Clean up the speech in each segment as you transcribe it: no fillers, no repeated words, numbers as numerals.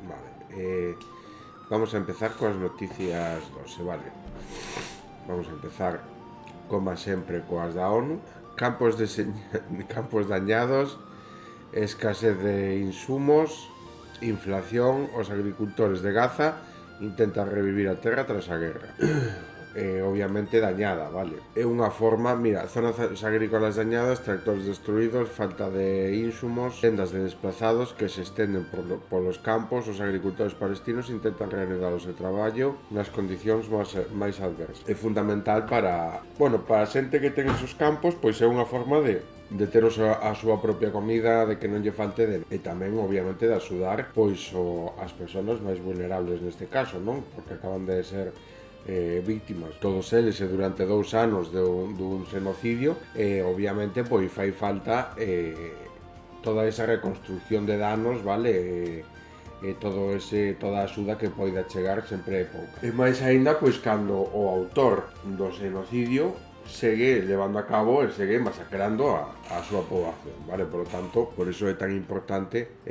Vale, vamos a empezar coas noticias vale. Vamos a empezar, como sempre, coas da ONU. Campos dañados, escasez de insumos, inflación. Os agricultores de Gaza intentan revivir a terra tras a guerra. Obviamente dañada, vale. É unha forma, mira, zonas agrícolas dañadas, tractores destruídos, falta de insumos, tendas de desplazados que se estenden polos campos. Os agricultores palestinos intentan reanudar o seu traballo nas condicións máis adversas. É fundamental para, bueno, para a xente que ten esos campos, pois é unha forma de ter a súa propia comida, de que non lle falte e tamén, obviamente, de axudar pois as persoas máis vulnerables neste caso, non? Porque acaban de ser víctimas, todos eles, durante 2 anos dun xenocidio. Obviamente, pois fai falta toda esa reconstrucción de danos, vale? Toda a axuda que poida chegar sempre é pouca. E máis aínda, pois, cando o autor do xenocidio segue levando a cabo e segue masacrando a súa poboación, vale? Por lo tanto, por iso é tan importante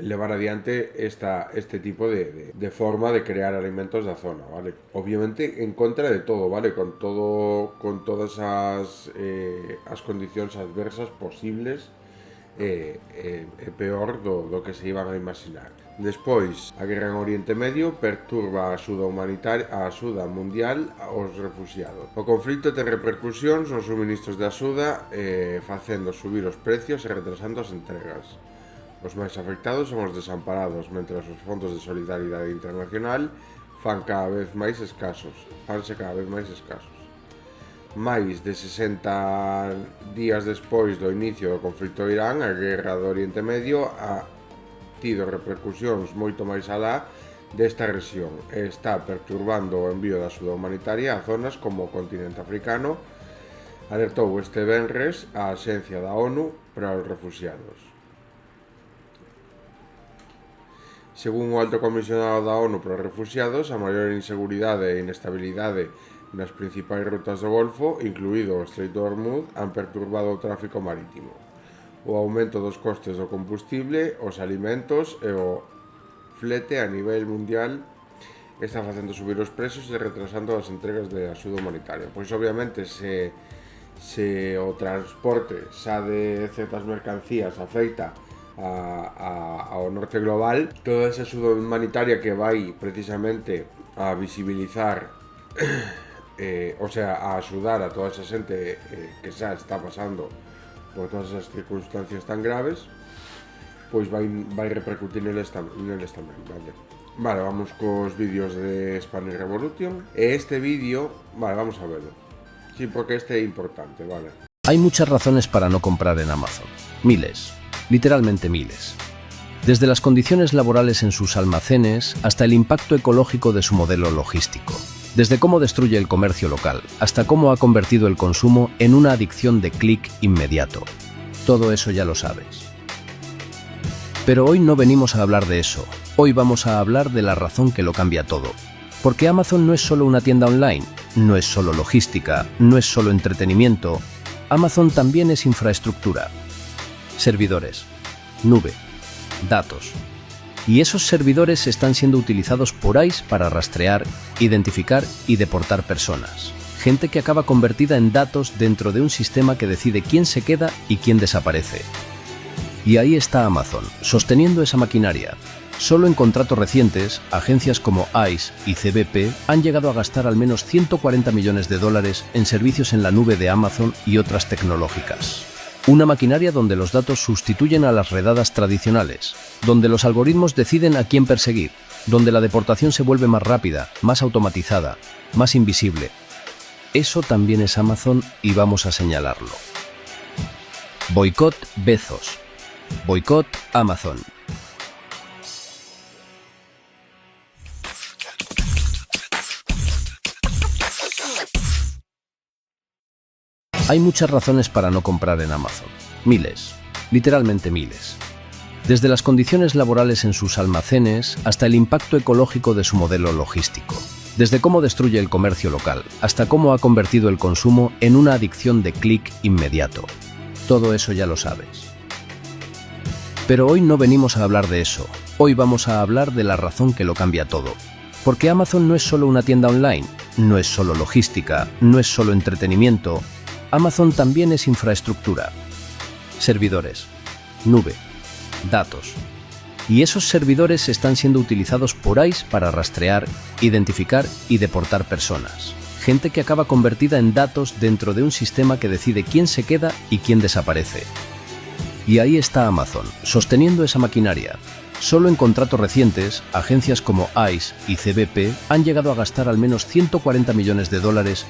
levar adiante este tipo de forma de crear alimentos da zona, vale? Obviamente en contra de todo, vale? Con todas as condicións adversas posibles, peor do que se iban a imaginar. Despois, a guerra en Oriente Medio perturba a axuda humanitaria, a axuda mundial aos refugiados. O conflito ten repercusións nos suministros de axuda, facendo subir os precios e retrasando as entregas. Os máis afectados son os desamparados, mentres os fondos de solidaridade internacional fanse cada vez máis escasos. Máis de 60 días despois do inicio do conflito de Irán, a guerra do Oriente Medio ha tido repercusións moito máis alá desta rexión e está perturbando o envío da axuda humanitaria a zonas como o continente africano, alertou este venres a Axencia da ONU para os Refuxiados. Según o alto comisionado da ONU para os Refuxiados, a maior inseguridade e inestabilidade nas principais rutas do Golfo, incluído o Estreito de Hormuz, han perturbado o tráfico marítimo. O aumento dos costes do combustible, os alimentos e o flete a nivel mundial está facendo subir os prezos e retrasando as entregas de axuda humanitaria. Pois obviamente se o transporte xa de certas mercancías afecta ao norte global, toda esa axuda humanitaria que vai precisamente a visibilizar a axudar a toda esa xente que xa está pasando por todas esas circunstancias tan graves, pois vai repercutir neles tamén, vale? Vale, vamos cos vídeos de Spanish Revolution. E este vídeo, vale, vamos a verlo. Sí, porque este é importante, vale. Hay muchas razones para no comprar en Amazon. Miles. Literalmente miles. Desde las condiciones laborales en sus almacenes hasta el impacto ecológico de su modelo logístico. Desde cómo destruye el comercio local hasta cómo ha convertido el consumo en una adicción de clic inmediato. Todo eso ya lo sabes. Pero hoy no venimos a hablar de eso. Hoy vamos a hablar de la razón que lo cambia todo. Porque Amazon no es solo una tienda online, no es solo logística, no es solo entretenimiento. Amazon también es infraestructura. Servidores, nube, datos. Y esos servidores están siendo utilizados por ICE para rastrear, identificar y deportar personas. Gente que acaba convertida en datos dentro de un sistema que decide quién se queda y quién desaparece. Y ahí está Amazon, sosteniendo esa maquinaria. Solo en contratos recientes, agencias como ICE y CBP han llegado a gastar al menos $140 millones en servicios en la nube de Amazon y otras tecnológicas. Una maquinaria donde los datos sustituyen a las redadas tradicionales, donde los algoritmos deciden a quién perseguir, donde la deportación se vuelve más rápida, más automatizada, más invisible. Eso también es Amazon y vamos a señalarlo. Boicot Bezos. Boicot Amazon. Hay muchas razones para no comprar en Amazon. Miles. Literalmente miles. Desde las condiciones laborales en sus almacenes hasta el impacto ecológico de su modelo logístico. Desde cómo destruye el comercio local hasta cómo ha convertido el consumo en una adicción de clic inmediato. Todo eso ya lo sabes. Pero hoy no venimos a hablar de eso. Hoy vamos a hablar de la razón que lo cambia todo. Porque Amazon no es solo una tienda online, no es solo logística, no es solo entretenimiento. Amazon también es infraestructura. Servidores, nube, datos. Y esos servidores están siendo utilizados por ICE para rastrear, identificar y deportar personas. Gente que acaba convertida en datos dentro de un sistema que decide quién se queda y quién desaparece. Y ahí está Amazon, sosteniendo esa maquinaria. Solo en contratos recientes, agencias como ICE y CBP han llegado a gastar al menos $140 millones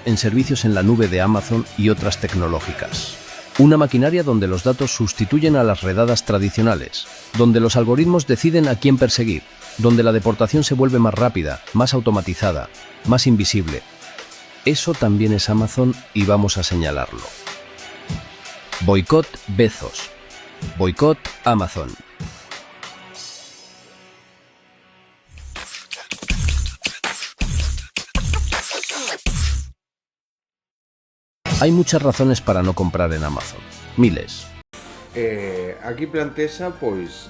en servicios en la nube de Amazon y otras tecnológicas. Una maquinaria donde los datos sustituyen a las redadas tradicionales, donde los algoritmos deciden a quién perseguir, donde la deportación se vuelve más rápida, más automatizada, más invisible. Eso también es Amazon y vamos a señalarlo. Boicot Bezos. Boicot Amazon. Hay muchas razones para no comprar en Amazon. Miles. Aquí plantesa, pois,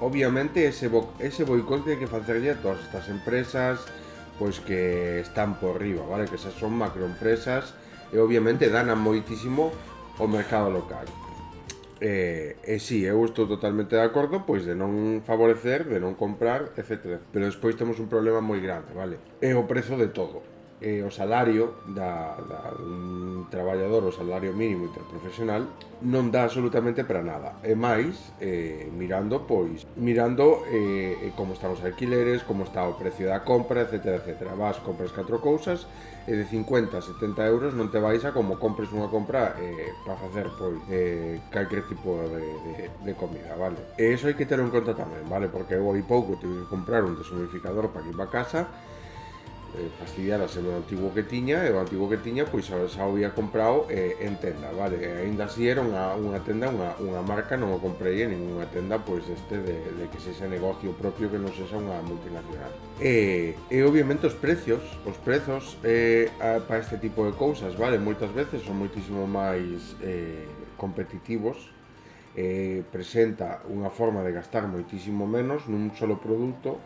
obviamente ese boicot que hai que facerlle a todas estas empresas pois que están por riba, vale? Que esas son macroempresas e obviamente danan moitísimo o mercado local. Si, eu estou totalmente de acordo pois de non favorecer, de non comprar, etc. Pero despois temos un problema moi grande, vale? É o prezo de todo. O salario dun traballador, o salario mínimo interprofesional non dá absolutamente para nada. E máis, mirando como están os alquileres, como está o precio da compra, etc. Vas, compras 4 cousas e de 50 a 70 euros non te vais a como compres unha compra para facer calquer tipo de comida, vale? E iso hai que ter en conta tamén, vale? Porque eu hai pouco tive que comprar un deshumidificador para aquí para casa, fastidiarase o antigo que tiña, e o antigo que tiña pois xa o había comprado en tenda, vale? E aínda así era unha tenda, unha marca, non o comprei en ninguna tenda pois de que sexa negocio propio, que non sexa unha multinacional. E obviamente os prezos para este tipo de cousas, vale? Moitas veces son moitísimo máis competitivos, presenta unha forma de gastar moitísimo menos nun só produto,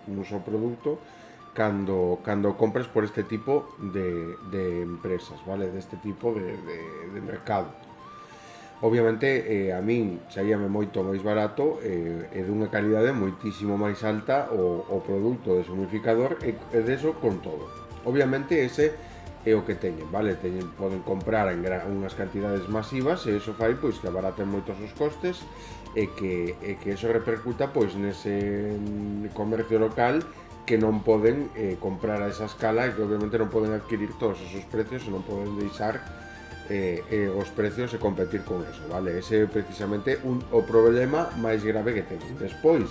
cando compras por este tipo de empresas, vale? Deste tipo de mercado. Obviamente, a min saíame moito máis barato e dunha calidade moitísimo máis alta o produto deshumidificador e deso con todo. Obviamente, ese é o que teñen, vale? Poden comprar en unhas cantidades masivas e iso fai pois que abaraten moitos os costes e que eso repercuta pois nese comercio local que non poden comprar a esa escala e que obviamente non poden adquirir todos esos precios e non poden deixar os precios e competir con eso, vale? Ese é precisamente o problema máis grave que teñen. Despois,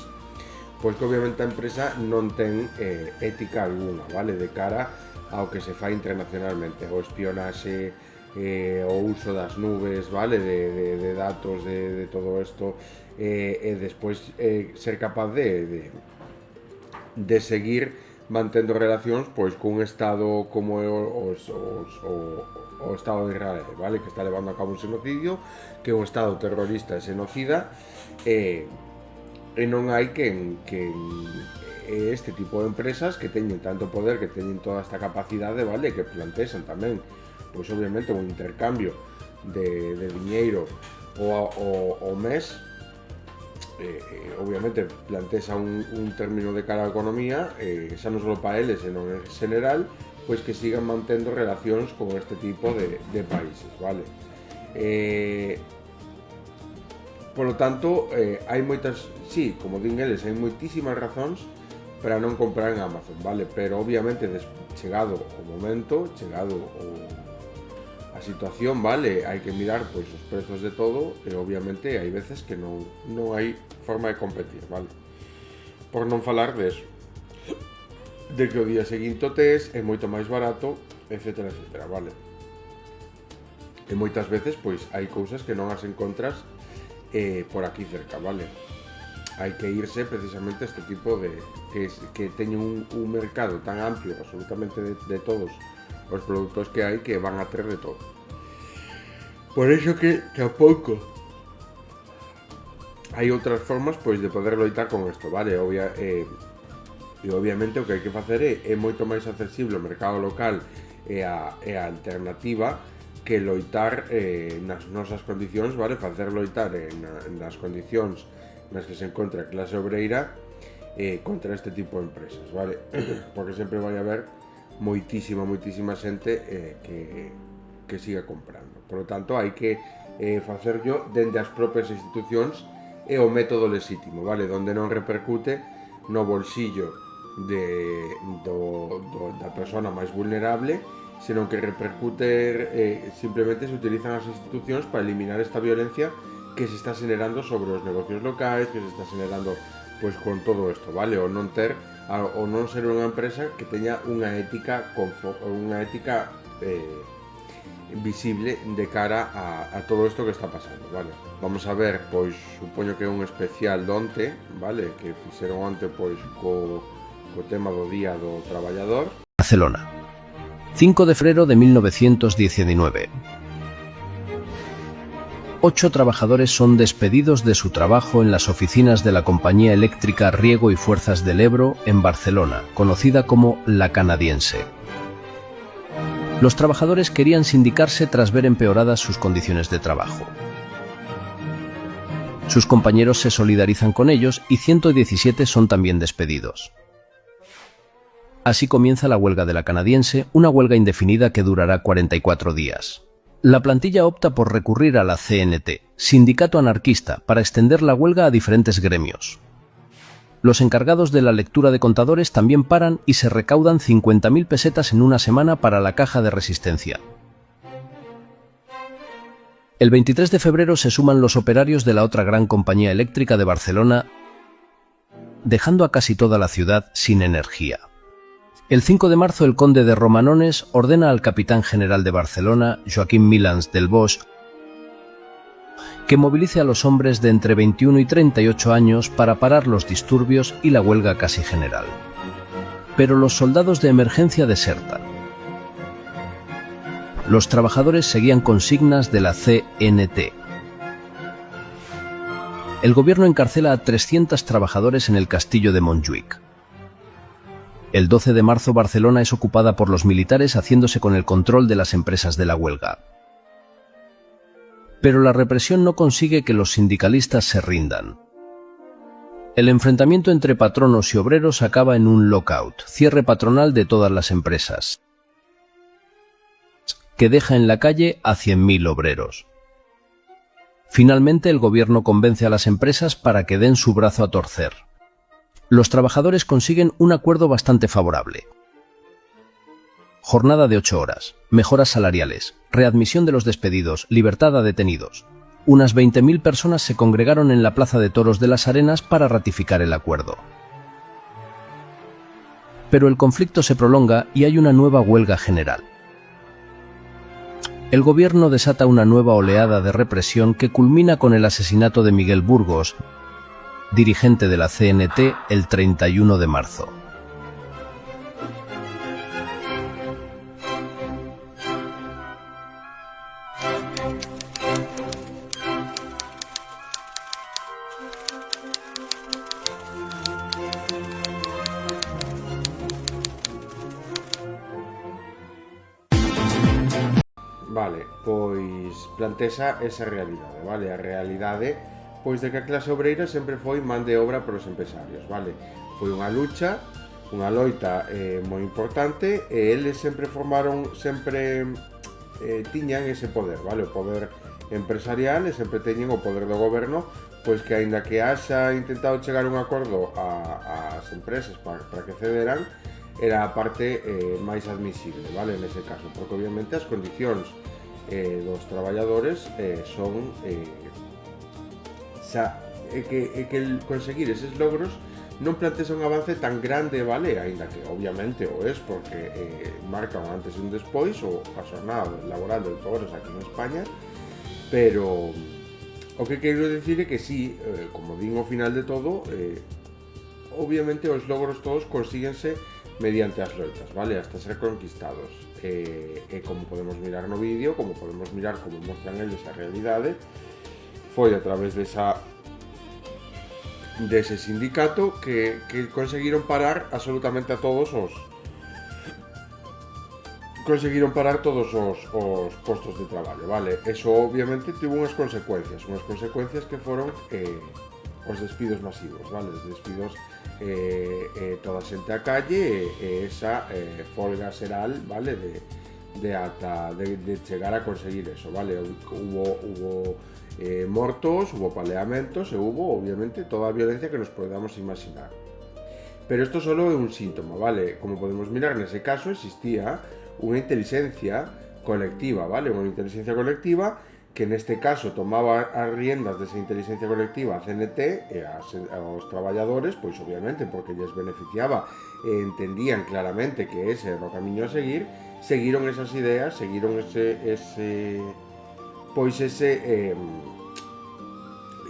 pois que obviamente a empresa non ten ética alguna, vale? De cara ao que se fai internacionalmente, o espionaxe, o uso das nubes, vale? De datos, de todo isto, e despois ser capaz de seguir mantendo relacións pois cun estado como é o Estado de Israel, vale? Que está levando a cabo un xenocidio, que é un estado terrorista e xenocida, e non hai que este tipo de empresas que teñen tanto poder, que teñen toda esta capacidade, vale? Que plantexan tamén pois obviamente un intercambio de diñeiro o mes. Obviamente plantexa un término de cara á economía, xa non só para eles, senón en general, pois que sigan mantendo relacións con este tipo de países, vale? Por lo tanto, hai moitas, sí, como din eles, hai moitísimas razóns para non comprar en Amazon, vale? Pero obviamente chegado o momento, a situación, vale, hai que mirar pois os prezos de todo e obviamente hai veces que non hai forma de competir, vale? Por non falar de eso, de que o día seguinte o tes é moito máis barato, etc, vale? E moitas veces pois hai cousas que non as encontras por aquí cerca, vale? hai que irse precisamente a este tipo de que teñen un mercado tan amplio absolutamente de todos os produtos que hai, que van a ter de todo. Por iso que tampouco hai outras formas pois de poder loitar con isto, vale? E obviamente o que hai que facer é moito máis accesible o mercado local e a alternativa que loitar nas nosas condicións, vale? Facer loitar nas condicións nas que se encontra a clase obreira contra este tipo de empresas, vale? Porque sempre vai haber moitísima xente que siga comprando. Por lo tanto, hai que facerlo dende as propias institucións e o método lexítimo, vale? Donde non repercute no bolsillo da persona máis vulnerable, senón que repercute simplemente se utilizan as institucións para eliminar esta violencia que se está generando sobre os negocios locais, que se está generando pois con todo isto, vale? O non ser unha empresa que teña unha ética visible de cara a todo isto que está pasando, vale? Vamos a ver, pois supoño que é un especial donte, vale? Que fixeron onte pois co tema do Día do Traballador. Barcelona, 5 de febrero de 1919. 8 trabajadores son despedidos de su trabajo en las oficinas de la Compañía Eléctrica Riego y Fuerzas del Ebro en Barcelona, conocida como La Canadiense. Los trabajadores querían sindicarse tras ver empeoradas sus condiciones de trabajo. Sus compañeros se solidarizan con ellos y 117 son también despedidos. Así comienza la huelga de La Canadiense, una huelga indefinida que durará 44 días. La plantilla opta por recurrir a la CNT, sindicato anarquista, para extender la huelga a diferentes gremios. Los encargados de la lectura de contadores también paran y se recaudan 50.000 pesetas en una semana para la caja de resistencia. El 23 de febrero se suman los operarios de la otra gran compañía eléctrica de Barcelona, dejando a casi toda la ciudad sin energía. El 5 de marzo el conde de Romanones ordena al capitán general de Barcelona, Joaquim Milans del Bosch, que movilice a los hombres de entre 21 y 38 años para parar los disturbios y la huelga casi general. Pero los soldados de emergencia desertan. Los trabajadores seguían consignas de la CNT. El gobierno encarcela a 300 trabajadores en el castillo de Montjuïc. El 12 de marzo Barcelona es ocupada por los militares haciéndose con el control de las empresas de la huelga. Pero la represión no consigue que los sindicalistas se rindan. El enfrentamiento entre patronos y obreros acaba en un lockout, cierre patronal de todas las empresas, que deja en la calle a 100.000 obreros. Finalmente el gobierno convence a las empresas para que den su brazo a torcer. Los trabajadores consiguen un acuerdo bastante favorable. Jornada de 8 horas, mejoras salariales, readmisión de los despedidos, libertad a detenidos. Unas 20.000 personas se congregaron en la Plaza de Toros de las Arenas para ratificar el acuerdo. Pero el conflicto se prolonga y hay una nueva huelga general. El gobierno desata una nueva oleada de represión que culmina con el asesinato de Miguel Burgos, dirigente de la CNT, el 31 de marzo. Vale, pois plantesa esa realidade, vale? A realidade pois de que a clase obreira sempre foi man de obra para os empresarios, vale? Foi unha lucha, unha loita moi importante e eles sempre tiñan ese poder, vale? O poder empresarial e sempre teñen o poder do goberno, pois que aínda que haxa intentado chegar a un acordo ás empresas para que cederan, era a parte máis admisible, vale? Nese caso, porque obviamente as condicións dos traballadores son que conseguir eses logros non plantexa un avance tan grande, vale? Aínda que obviamente o es, porque marca un antes e un despois a xornada laboral de 8 horas aquí en España, pero O que quero dicir é que sí, como din ao final de todo, obviamente os logros todos consíguense mediante as loitas, vale? Hasta ser conquistados. E como podemos mirar no vídeo, como podemos mirar como mostran eles a realidade, foi a través dese sindicato que conseguiron parar absolutamente a todos os postos de traballo, vale? Eso obviamente tivo unhas consecuencias que foron os despidos masivos, vale? Os despidos, toda a xente a calle e esa folga xeral, vale? De chegar a conseguir eso, vale? Hubo mortos, hubo paleamentos e hubo, obviamente, toda a violencia que nos podamos imaginar. Pero isto solo é un síntoma, vale? Como podemos mirar, nese caso existía unha inteligencia colectiva, vale? Unha inteligencia colectiva que neste caso tomaba as riendas desa inteligencia colectiva a CNT e aos traballadores, pois obviamente porque lles beneficiaba e entendían claramente que ese era o camiño a seguir, seguiron esas ideas, seguiron ese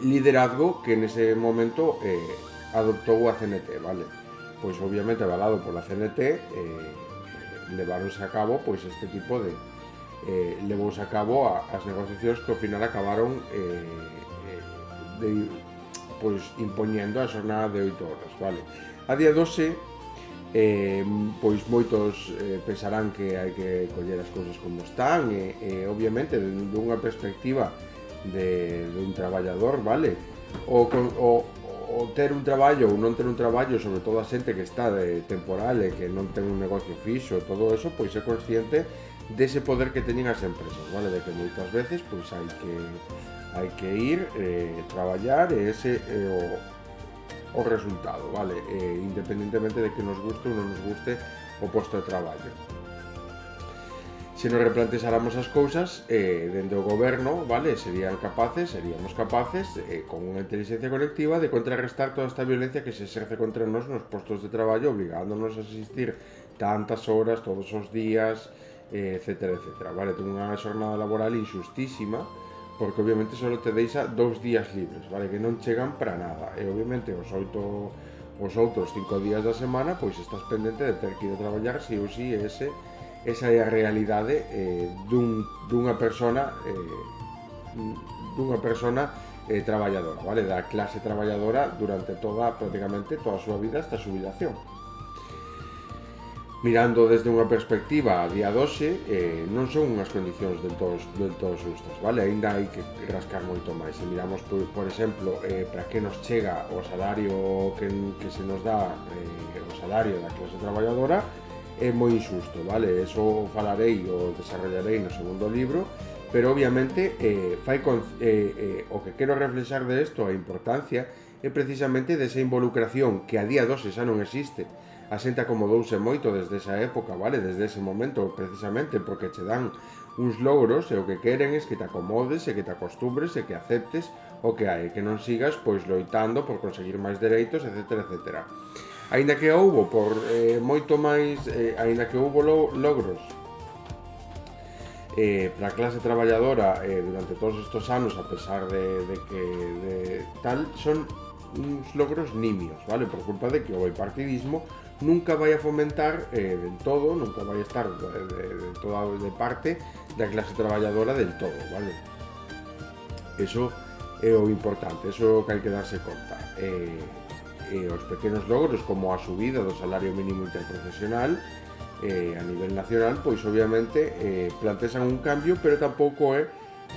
liderazgo que nese momento adoptou a CNT, vale? Pois obviamente avalado pola CNT leváronse a cabo pois este tipo de levouse a cabo as negociacións que ao final acabaron pois impoñendo a xornada de 8 horas, vale? A día 12 pois moitos pensarán que hai que coller as cousas como están e obviamente dunha perspectiva dun traballador, vale? O ter un traballo ou non ter un traballo, sobre todo a xente que está de temporal e que non ten un negocio fixo, todo eso, pois é consciente dese poder que teñen as empresas, vale? De que moitas veces pois hai que ir traballar e ese é o resultado, vale? Independentemente de que nos guste ou non nos guste o posto de traballo. Se nos replantexáramos as cousas dende o goberno, vale, seríamos capaces, con unha inteligencia colectiva, de contrarrestar toda esta violencia que se exerce contra nós nos postos de traballo, obligándonos a asistir tantas horas, todos os días, etcétera, etcétera, vale? Ten unha xornada laboral injustísima, porque obviamente só te deixa 2 días libres, vale? Que non chegan para nada, e obviamente os outros 5 días da semana, pois estás pendente de ter que ir a traballar, si ou si, esa é a realidade dunha persona traballadora, vale? Da clase traballadora durante prácticamente toda a súa vida hasta a xubilación. Mirando desde unha perspectiva a día doxe, non son unhas condicións del todo justas, vale? Ainda hai que rascar moito máis. Se miramos, por exemplo, para que nos chega o salario que se nos dá, o salario da clase traballadora, é moi injusto, vale? Eso falarei ou desarrollarei no segundo libro, pero obviamente o que quero reflexar de isto, a importancia, é precisamente desa involucración que a día 2 xa non existe. A xente acomodouse moito desde esa época, vale? Desde ese momento, precisamente porque che dan uns logros e o que queren é que te acomodes e que te acostumbres e que aceptes o que hai, que non sigas pois loitando por conseguir máis dereitos, etcétera, etcétera. Aínda que houbo moito máis, aínda que houbo logros para a clase traballadora durante todos estes anos, a pesar de que tal, son uns logros nimios, vale? Por culpa de que o bipartidismo nunca vai a fomentar del todo, nunca vai a estar de parte da clase traballadora del todo, vale? Eso é o importante, eso é o que hai que darse conta. Os pequenos logros como a subida do salario mínimo interprofesional a nivel nacional, pois obviamente plantexan un cambio, pero tampouco é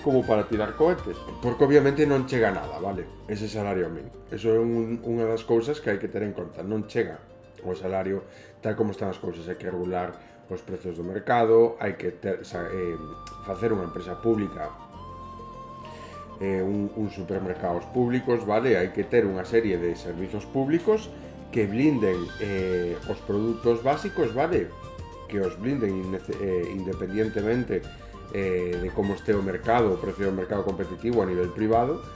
como para tirar cohetes, porque obviamente non chega nada, vale? Ese salario mínimo. Eso é unha das cousas que hai que ter en conta, non chega o salario tal como están as cousas, hai que regular os prezos do mercado, hai que facer unha empresa pública, un supermercados públicos, vale? Hai que ter unha serie de servizos públicos que blinden os produtos básicos, vale? Que os blinden independientemente de como este o mercado, o precio do mercado competitivo a nivel privado,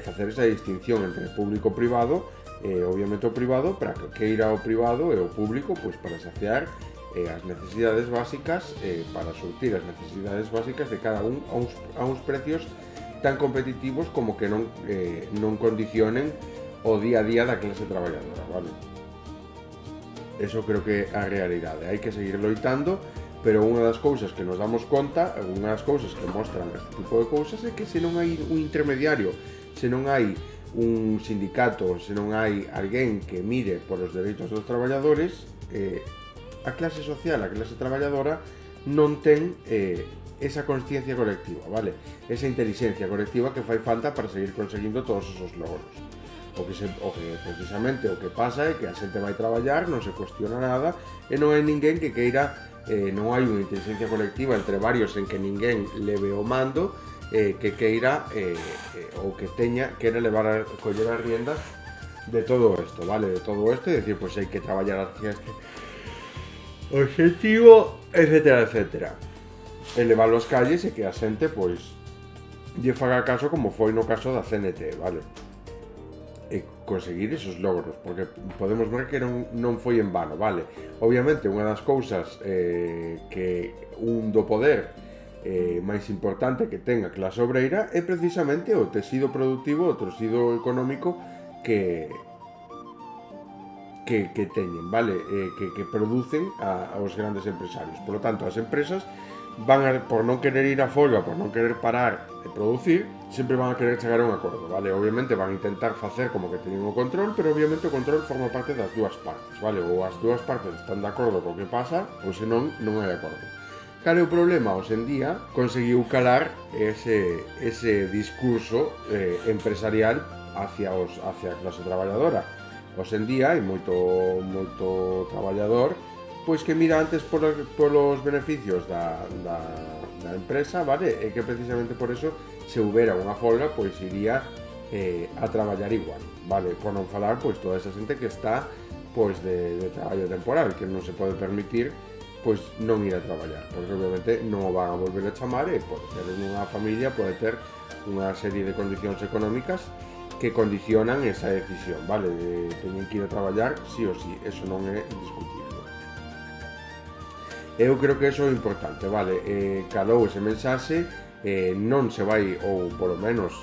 facer esa distinción entre público e privado, obviamente o privado para que irá ao privado e o público pois para saciar as necesidades básicas, para surtir as necesidades básicas de cada un a uns precios tan competitivos como que non condicionen o día a día da clase traballadora, vale? Eso creo que é a realidade. Hai que seguir loitando, pero unha das cousas que nos damos conta, unha das cousas que mostran este tipo de cousas é que se non hai un intermediario, se non hai un sindicato, se non hai alguén que mire por os dereitos dos traballadores, a clase social, a clase traballadora non ten esa consciencia colectiva, vale? Esa inteligencia colectiva que fai falta para seguir conseguindo todos esos logros. O que precisamente o que pasa é que a xente vai traballar, non se cuestiona nada e non hai ninguén que queira, non hai unha inteligencia colectiva entre varios en que ninguén leve o mando, que queira ou que queira levar coller as riendas de todo isto, vale? De todo isto e decir, pois hai que traballar hacia este objetivo, etcétera, etcétera. E leválo ás calles e que a xente, pois, lle faga caso como foi no caso da CNT, vale? E conseguir esos logros, porque podemos ver que non foi en vano, vale? Obviamente, unha das cousas que un do poder máis importante que ten a clase obreira é precisamente o tecido productivo, o tecido económico que teñen, vale? Que producen aos grandes empresarios. Por lo tanto, as empresas por non querer ir a folga, por non querer parar de producir, sempre van a querer chegar a un acordo, vale? Obviamente van a intentar facer como que teñen o control, pero obviamente o control forma parte das dúas partes, vale? Ou as dúas partes están de acordo co que pasa, ou senón non hai acordo. Cal é o problema? Hoxe en día conseguiu calar ese discurso empresarial hacia a clase traballadora. Hoxe en día hai moito traballador pois que mira antes polos beneficios da empresa, vale? E que precisamente por eso se houbera unha folga, pois iría a traballar igual, vale? Por non falar, pois toda esa xente que está pois de traballo temporal, que non se pode permitir pois non ir a traballar, porque obviamente non o van a volver a chamar e pode ter unha familia, pode ter unha serie de condicións económicas que condicionan esa decisión, vale? Teñen que ir a traballar sí ou sí, eso non é discutible. Eu creo que eso é importante, vale? Calou ese mensaxe, non se vai, ou polo menos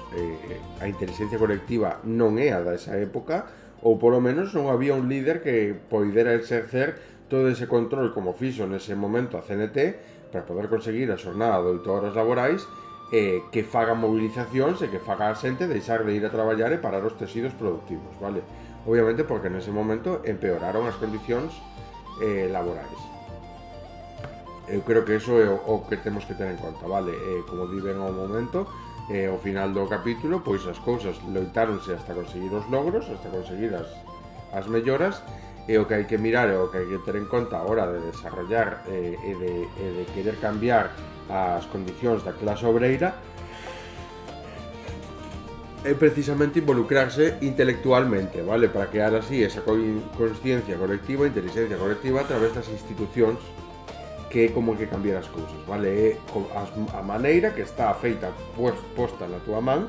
a inteligencia colectiva non é a desa época, ou polo menos non había un líder que poidera exercer todo ese control como fixo nese momento a CNT para poder conseguir a xornada de 8 horas laborais, que faga movilizacións e que faga a xente deixar de ir a traballar e parar os tecidos productivos, vale? Obviamente porque nese momento empeoraron as condicións laborais. Eu creo que eso é o que temos que ter en conta, vale? Como di ben ao momento, ao final do capítulo, pois as cousas loitáronse hasta conseguir os logros, hasta conseguir as melloras, e o que hai que mirar e o que hai que ter en conta a hora de desarrollar e de querer cambiar as condicións da clase obreira é precisamente involucrarse intelectualmente, vale? Para crear así esa consciencia colectiva, inteligencia colectiva a través das institucións que é como que cambiar as cousas, vale? É a maneira que está feita posta na túa man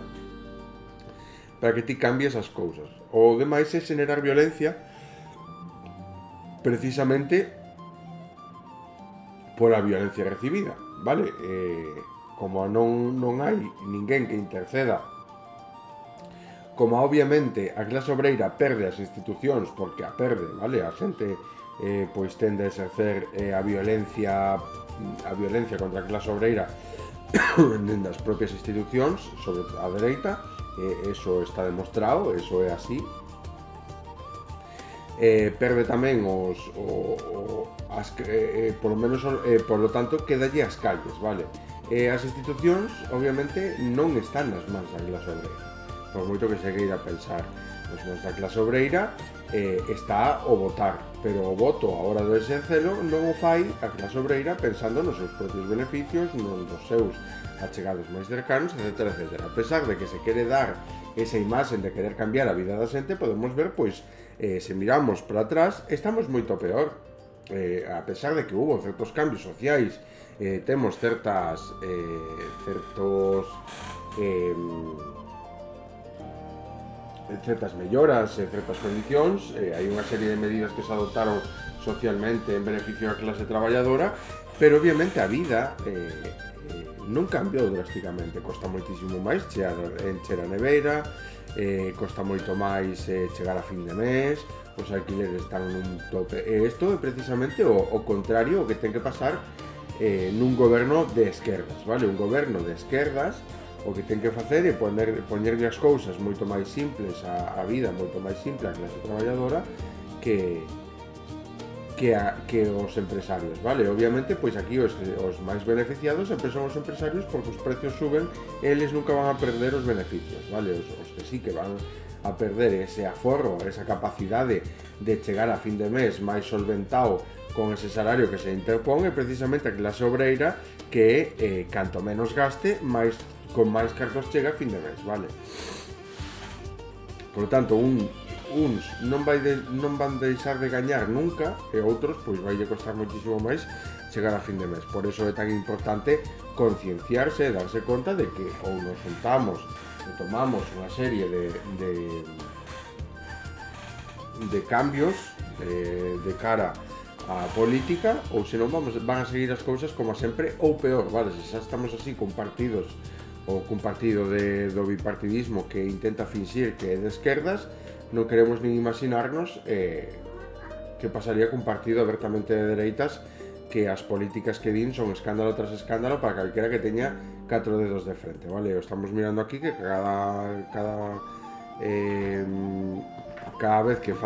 para que ti cambies as cousas. O demais é xenerar violencia precisamente pola violencia recibida, vale? Como non hai ninguén que interceda, como obviamente a clase obreira perde as institucións porque a perde, vale? A xente pois tende a exercer a violencia contra a clase obreira dentro das propias institucións sobre a dereita, eso está demostrado, eso é así. Perde tamén por lo menos, por lo tanto, quedalle as calles, vale? As institucións, obviamente, non están nas mans da clase obreira, por moito que se queira pensar. Nas mans da clase obreira está o votar, pero o voto a hora de exercelo non o fai a clase obreira pensando nos seus propios beneficios, nos seus achegados máis cercanos, etc, etc. A pesar de que se quere dar esa imaxen de querer cambiar a vida da xente, podemos ver, pois, se miramos para atrás, estamos moito peor. A pesar de que hubo certos cambios sociais, temos certas melloras e certas condicións, hai unha serie de medidas que se adoptaron socialmente en beneficio da clase traballadora, pero obviamente a vida non cambiou drásticamente. Costa moitísimo máis encher a neveira, costa moito máis chegar a fin de mes, os alquileres están nun tope. E isto é precisamente o contrario o que ten que pasar nun goberno de esquerdas, vale? Un goberno de esquerdas o que ten que facer é poñerlle as cousas moito máis simples, a vida moito máis simple a clase traballadora que os empresarios, vale? Obviamente, pois aquí os máis beneficiados sempre son os empresarios porque os precios suben e eles nunca van a perder os beneficios, vale? Os que sí que van a perder ese aforro, esa capacidade de chegar a fin de mes máis solventado con ese salario que se interpón é precisamente a clase obreira que canto menos gaste, con máis cartos chega a fin de mes, vale? Por lo tanto, uns non van deixar de gañar nunca e outros pois vai costar moitísimo máis chegar a fin de mes. Por eso é tan importante concienciarse e darse conta de que ou nos juntamos e tomamos unha serie de cambios de cara a política ou senón van a seguir as cousas como sempre ou peor, vale? Se xa estamos así con partidos ou cun partido do bipartidismo que intenta finxir que é de esquerdas, non queremos nin imaginarnos que pasaría cun partido abertamente de dereitas que as políticas que din son escándalo tras escándalo para calquera que teña 4 dedos de frente, vale? O estamos mirando aquí que cada vez que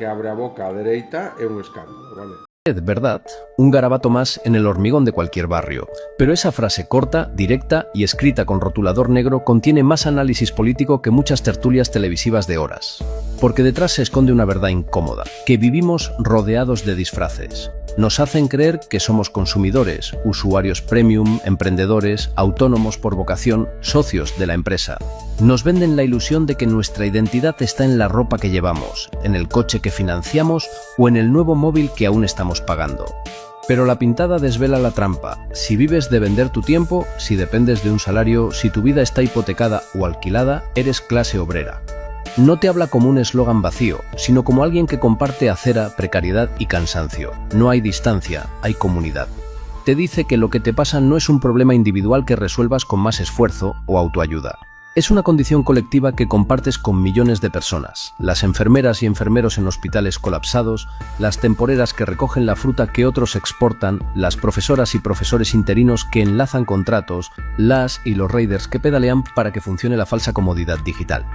abre a boca a dereita é un escándalo, vale? ¿Verdad? Un garabato más en el hormigón de cualquier barrio. Pero esa frase corta, directa y escrita con rotulador negro contiene más análisis político que muchas tertulias televisivas de horas. Porque detrás se esconde una verdad incómoda, que vivimos rodeados de disfraces. Nos hacen creer que somos consumidores, usuarios premium, emprendedores, autónomos por vocación, socios de la empresa. Nos venden la ilusión de que nuestra identidad está en la ropa que llevamos, en el coche que financiamos o en el nuevo móvil que aún estamos pagando. Pero la pintada desvela la trampa. Si vives de vender tu tiempo, si dependes de un salario, si tu vida está hipotecada o alquilada, eres clase obrera. No te habla como un eslogan vacío, sino como alguien que comparte acera, precariedad y cansancio. No hay distancia, hay comunidad. Te dice que lo que te pasa no es un problema individual que resuelvas con más esfuerzo o autoayuda. Es una condición colectiva que compartes con millones de personas, las enfermeras y enfermeros en hospitales colapsados, las temporeras que recogen la fruta que otros exportan, las profesoras y profesores interinos que enlazan contratos, las y los raiders que pedalean para que funcione la falsa comodidad digital.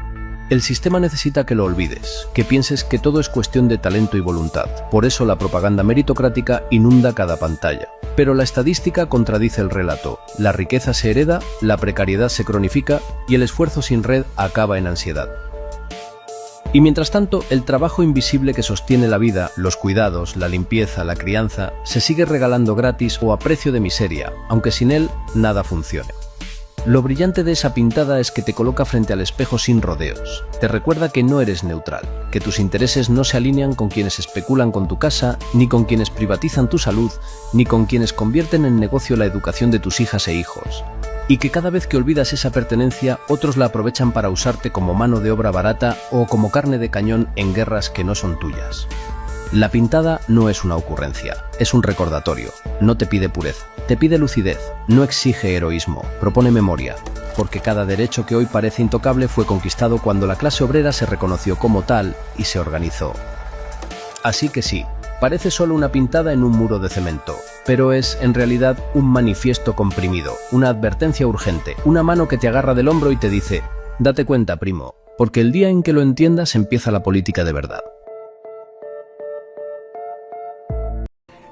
El sistema necesita que lo olvides, que pienses que todo es cuestión de talento y voluntad. Por eso la propaganda meritocrática inunda cada pantalla. Pero la estadística contradice el relato. La riqueza se hereda, la precariedad se cronifica y el esfuerzo sin red acaba en ansiedad. Y mientras tanto, el trabajo invisible que sostiene la vida, los cuidados, la limpieza, la crianza, se sigue regalando gratis o a precio de miseria, aunque sin él nada funcione. Lo brillante de esa pintada es que te coloca frente al espejo sin rodeos. Te recuerda que no eres neutral, que tus intereses no se alinean con quienes especulan con tu casa, ni con quienes privatizan tu salud, ni con quienes convierten en negocio la educación de tus hijas e hijos. Y que cada vez que olvidas esa pertenencia, otros la aprovechan para usarte como mano de obra barata o como carne de cañón en guerras que no son tuyas. La pintada no es una ocurrencia, es un recordatorio. No te pide pureza, te pide lucidez, no exige heroísmo, propone memoria, porque cada derecho que hoy parece intocable fue conquistado cuando la clase obrera se reconoció como tal y se organizó. Así que sí, parece solo una pintada en un muro de cemento, pero es en realidad un manifiesto comprimido, una advertencia urgente, una mano que te agarra del hombro y te dice: date cuenta, primo, porque el día en que lo entiendas empieza la política de verdad.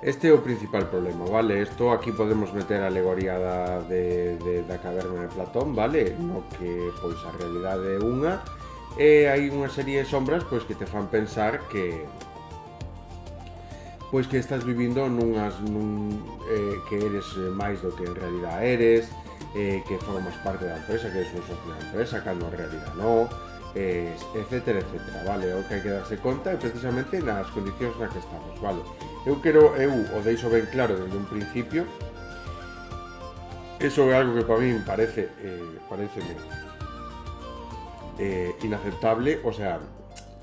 Este é o principal problema, vale? Isto aquí podemos meter a alegoría da caverna de Platón, vale? No que, pois, a realidade é unha e hai unha serie de sombras, pois, que te fan pensar que pois que estás vivindo que eres máis do que en realidad eres, que formas parte da empresa, que eres un socio da empresa, cando en realidad non, etcétera, etcétera, vale? O que hai que darse conta é precisamente nas condicións nas que estamos, vale? Eu o deixo ben claro desde un principio. Eso é algo que para min parece inaceptable, o sea,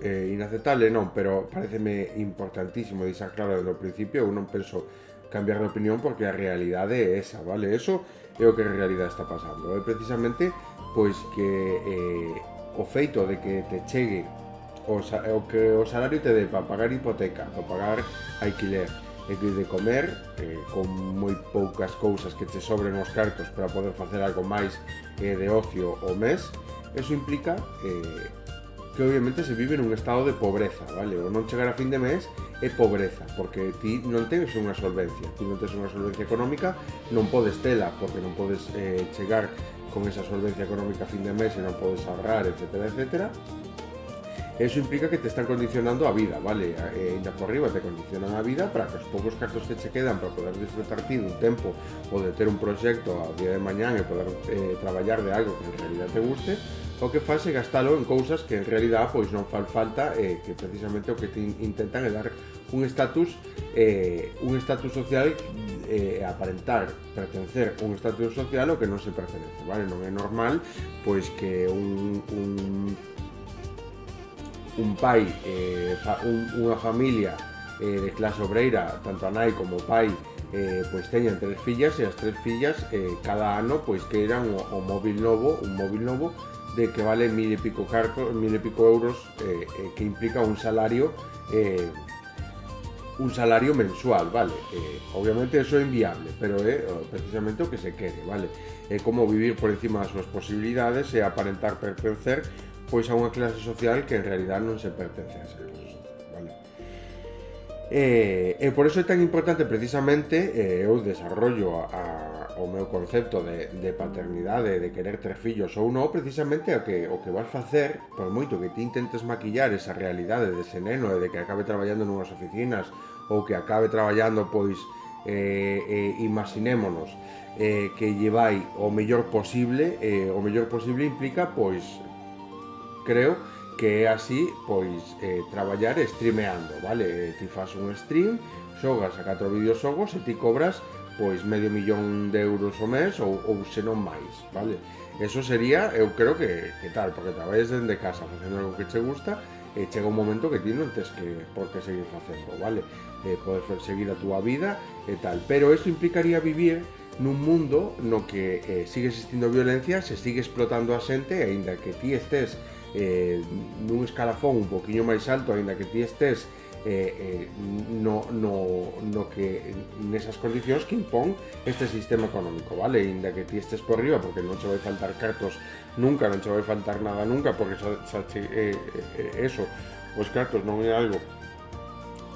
inaceptable non, pero pareceme importantísimo deixar claro desde o principio. Eu non penso cambiar de opinión porque a realidade é esa, vale? Eso é o que en realidade está pasando. É precisamente pois que o feito de que te chegue o que o salario te dé para pagar hipoteca, para pagar alquiler e que de comer con moi poucas cousas que te sobren os cartos para poder facer algo máis de ocio o mes, eso implica que obviamente se vive nun estado de pobreza, vale? O non chegar a fin de mes é pobreza, porque ti non tens unha solvencia, ti non tens unha solvencia económica, non podes tela, porque non podes chegar con esa solvencia económica a fin de mes e non podes ahorrar, etcétera, etcétera. Eso implica que te están condicionando a vida, vale? Ainda por riba te condicionan a vida para que os poucos cartos que che quedan para poder disfrutar ti dun tempo ou de ter un proxecto ao día de mañán e poder traballar de algo que en realidad te guste, o que faz é gastalo en cousas que en realidad pois non fan falta, que precisamente o que te intentan é dar un estatus social, aparentar pertencer un estatus social ao que non se pertenece, vale? Non é normal pois que un pai, unha familia de clase obreira, tanto a nai como o pai, pois teñan 3 fillas e as 3 fillas cada ano pois queiran un móvil novo de que vale 1000 e pico euros, que implica un salario mensual, vale? Obviamente eso é inviable, pero é precisamente o que se quere, vale? É como vivir por encima das súas posibilidades e aparentar pertencer pois a unha clase social que en realidad non se pertence a esa clase social, vale? E por eso é tan importante precisamente eu desarrollo o meu concepto de paternidade, de querer ter fillos ou non, precisamente o que vas facer, por moito que ti intentes maquillar esa realidade dese neno e de que acabe traballando nunhas oficinas ou que acabe traballando pois imaginémonos que lle vai o mellor posible implica pois creo que é así, pois traballar streameando, vale? Ti fas un stream, xogas a 4 videoxogos e ti cobras pois $500,000 o mes ou se non máis, vale? Eso sería, eu creo que tal, porque traballes dende casa facendo algo que che gusta e chega un momento que ti non tes por que seguir facendo, vale? Podes seguir a túa vida e tal, pero isto implicaría vivir nun mundo no que sigue existindo violencia, se sigue explotando a xente, e aínda que ti estés nun escalafón un poquinho máis alto, aínda que ti estés nesas condicións que impón este sistema económico, vale? Aínda que ti estés por riba, porque non che vai faltar cartos nunca, non che vai faltar nada nunca, porque eso, os cartos non é algo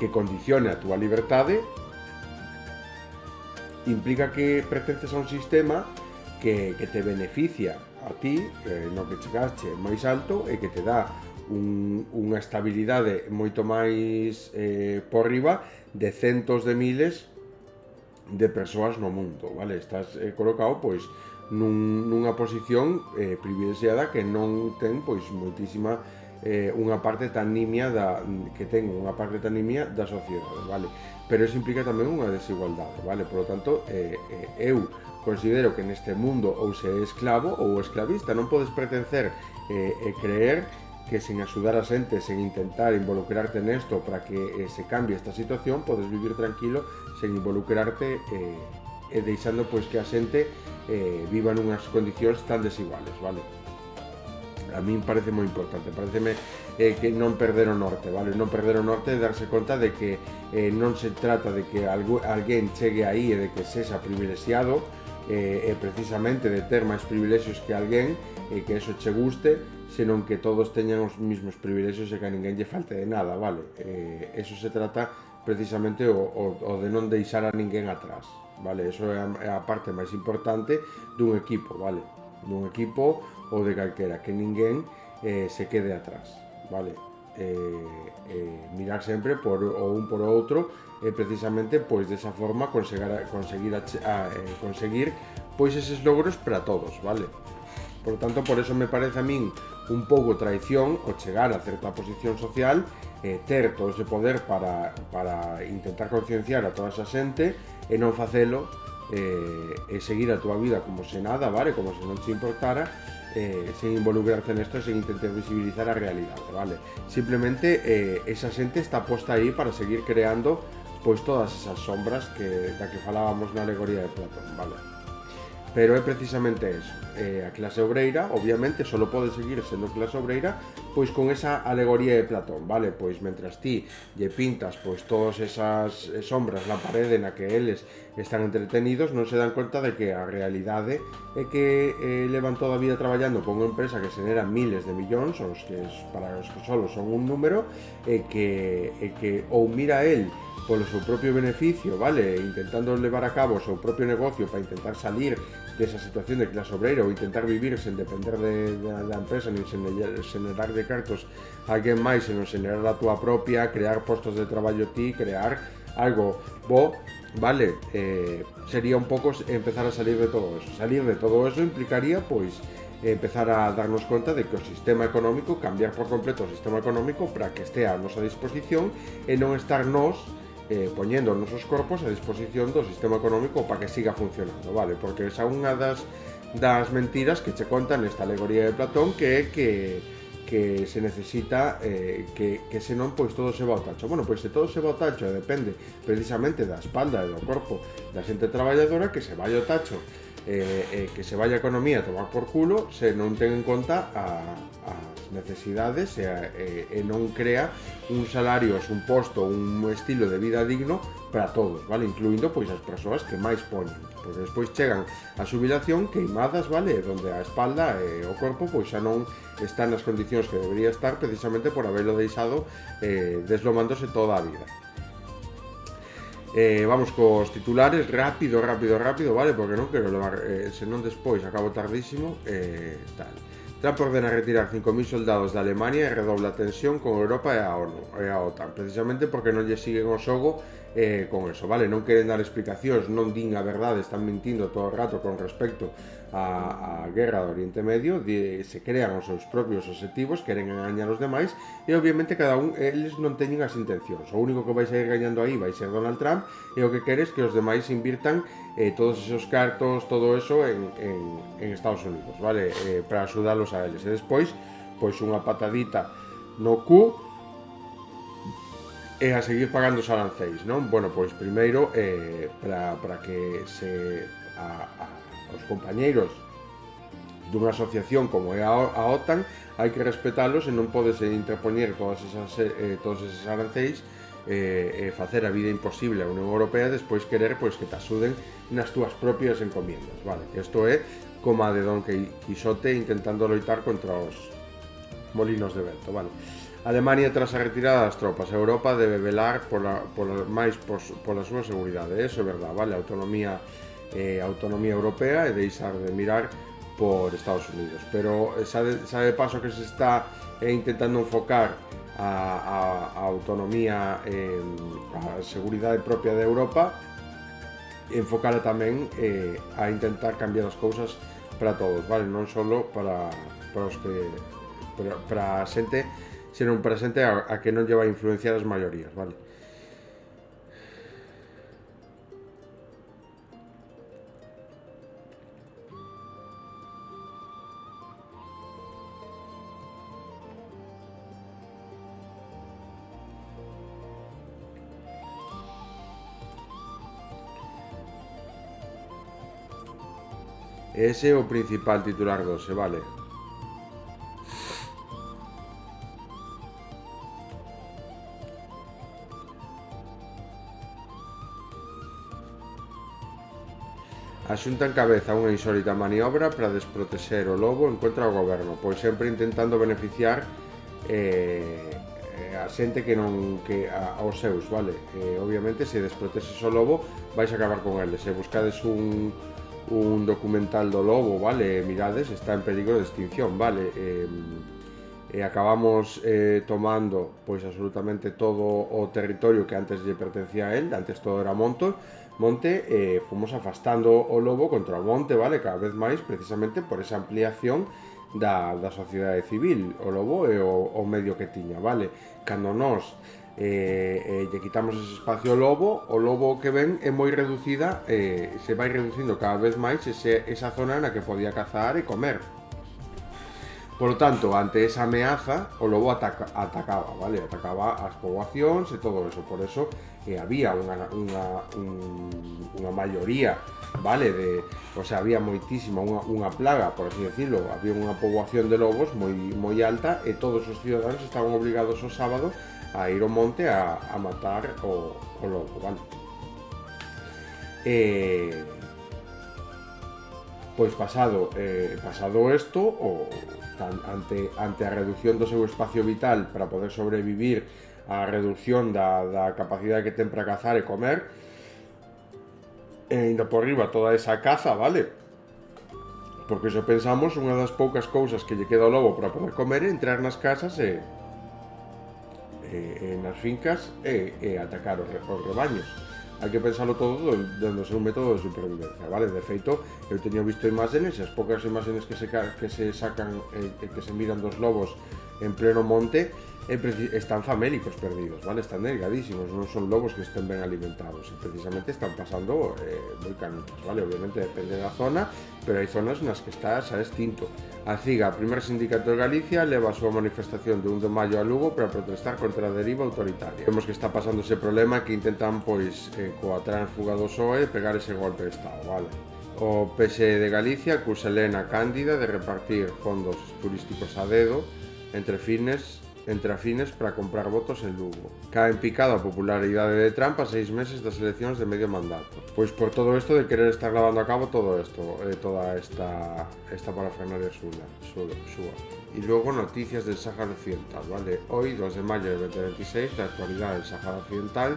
que condicione a túa liberdade, implica que pertences a un sistema que te beneficia a ti, no que chegaste máis alto e que te dá unha estabilidade moito máis por riba de centos de miles de persoas no mundo, vale? Estás colocado pois nunha posición privilexiada que non ten pois moitísima unha parte tan nimia da sociedade, vale? Pero eso implica tamén unha desigualdade, vale? Por lo tanto, eu considero que neste mundo ou se é esclavo ou esclavista, non podes pretencer e creer que sen axudar a xente, sen intentar involucrarte nesto para que se cambie esta situación, podes vivir tranquilo sen involucrarte e deixando pois que a xente viva nunhas condicións tan desiguales, vale? A min parece moi importante, pareceme que non perder o norte, vale? Non perder o norte e darse conta de que non se trata de que alguén chegue aí e de que sexa privilexiado, e precisamente de ter máis privilexios que alguén e que eso che guste, senón que todos teñan os mismos privilexios e que a ninguén lle falte de nada, vale? Eso se trata precisamente o de non deixar a ninguén atrás, vale? Eso é a parte máis importante dun equipo, vale? Dun equipo ou de calquera, que ninguén se quede atrás, vale? Mirar sempre por o un por o outro e precisamente pois desa forma conseguir pois eses logros para todos, vale? Por lo tanto, por eso me parece a min un pouco traición o chegar a certa posición social, ter todo ese poder para intentar concienciar a toda esa xente e non facelo e seguir a túa vida como se nada, vale? Como se non te importara, sen involucrarte nesto, sen intentar visibilizar a realidade, vale? Simplemente esa xente está posta aí para seguir creando pois todas esas sombras da que falábamos na alegoría de Platón, vale? Pero é precisamente eso, a clase obreira, obviamente, só pode seguir sendo clase obreira pois con esa alegoría de Platón, vale? Pois mentras ti lle pintas pois todas esas sombras na parede na que eles están entretenidos, non se dan conta de que a realidade é que levan toda a vida traballando con unha empresa que xenera miles de millóns, para os que solo son un número, e que ou mira el polo seu propio beneficio, vale, intentando levar a cabo o seu propio negocio para intentar salir desa situación de clase obreira ou intentar vivir sen depender da empresa nin xenerar de cartos a alguén máis, senón xenerar a túa propia, crear postos de traballo ti, crear algo bo, vale, sería un pouco empezar a salir de todo eso. Salir de todo eso implicaría, pois, empezar a darnos conta de que o sistema económico, cambiar por completo o sistema económico para que estea a nosa disposición e non estar nós poñendo os nosos corpos a disposición do sistema económico para que siga funcionando, vale? Porque esa é unha das mentiras que che contan nesta alegoría de Platón, que é que se necesita que senón pois todo se va ao tacho. Bueno, pois se todo se va ao tacho depende precisamente da espalda e do corpo da xente traballadora, que se vai ao tacho, que se vai a economía a tomar por culo se non ten en conta as necesidades e non crea un salario, un posto, un estilo de vida digno para todos, vale? Incluindo pois as persoas que máis poñen, pois despois chegan a xubilación queimadas, vale? Donde a espalda e o corpo pois xa non están nas condicións que debería estar precisamente por haberlo deixado deslomándose toda a vida. Vamos cos titulares, rápido, vale? Porque non quero levar, senón despois acabo tardísimo, tal. Trump ordena retirar 5.000 soldados de Alemania e redobla a tensión con Europa e a ONU e a OTAN, precisamente porque non lle siguen o xogo con eso, vale? Non queren dar explicacións, non din a verdade, están mentindo todo o rato con respecto a guerra do Oriente Medio, se crean os seus propios objetivos, queren engañar os demais e obviamente cada un, eles non teñen as intencións. O único que vai sair gañando aí vai ser Donald Trump e o que quere é que os demais invirtan todos esos cartos, todo eso en Estados Unidos, vale? Para axudalos a eles. E despois, pois unha patadita no cu e a seguir pagando os aranceis, non? Bueno, pois primeiro para que os compañeiros dunha asociación como é a OTAN hai que respetalos e non podes interpoñer todos eses aranceis e facer a vida imposible a Unión Europea despois querer pois que te axuden nas túas propias encomiendas, vale? Isto é como a de Don Quixote intentando loitar contra os molinos de vento, vale? Alemania, tras a retirada das tropas, Europa debe velar pola súa seguridade, eso é verdade, vale? Autonomía europea e deixar de mirar por Estados Unidos, pero sabe paso que se está intentando enfocar a autonomía, a seguridade propia de Europa, enfocala tamén a intentar cambiar as cousas para todos, vale? Non só para os que para a xente, senón para a xente a que non lle vai influenciar as maiorías, vale? Ese é o principal titular dose, vale? A Xunta encabeza unha insólita maniobra para desprotexer o lobo en contra do goberno, pois sempre intentando beneficiar a xente aos seus, vale? Obviamente, se desprotexes o lobo, vais acabar con eles. Se buscades un documental do lobo, vale, mirades, está en peligro de extinción, vale, e acabamos tomando pois absolutamente todo o territorio que antes lle pertencía a él, antes todo era monte, fomos afastando o lobo contra o monte, vale, cada vez máis, precisamente por esa ampliación da sociedade civil. O lobo é o medio que tiña, vale? Cando nós lle quitamos ese espacio ao lobo, o lobo que ven é moi reducida, se vai reducindo cada vez máis esa zona na que podía cazar e comer. Por lo tanto, ante esa ameaza, o lobo atacaba, vale? Atacaba as poboacións e todo eso. Por eso había unha maioría, vale, o sea, había moitísima, unha plaga, por así decirlo, había unha poboación de lobos moi alta e todos os ciudadanos estaban obligados o sábado a ir ao monte a matar o lobo, vale. Pois pasado isto, ante a reducción do seu espacio vital para poder sobrevivir, a reducción da capacidade que ten para cazar e comer, e ainda por riba toda esa caza, vale? Porque se pensamos, unha das poucas cousas que lle queda ao lobo para poder comer é entrar nas casas e nas fincas e atacar os rebaños. Hai que pensalo todo dentro do seu método de supervivencia, vale? De feito, eu teño visto imágenes, e as poucas imágenes que se sacan que se miran dos lobos en pleno monte, están famélicos perdidos, vale? Están delgadísimos, non son lobos que estén ben alimentados, e precisamente están pasando moi canutas, vale? Obviamente depende da zona, pero hai zonas nas que está xa extinto. A CIGA, a primeira sindicato de Galicia, leva a súa manifestación de 1 de maio a Lugo para protestar contra a deriva autoritaria. Vemos que está pasando ese problema que intentan, pois, coa tránsfuga do PSOE, pegar ese golpe de Estado, vale? O PSE de Galicia acusa Elena Cándida de repartir fondos turísticos a dedo entre afines para comprar votos en Lugo. Cae en picado a popularidade de Trump a 6 meses das eleccións de medio mandato. Pois por todo isto de querer estar levando a cabo todo isto, toda esta parafernalia súa. E logo noticias del Sáhara Occidental, vale? Hoy, 2 de maio de 2026, da actualidade del Sáhara Occidental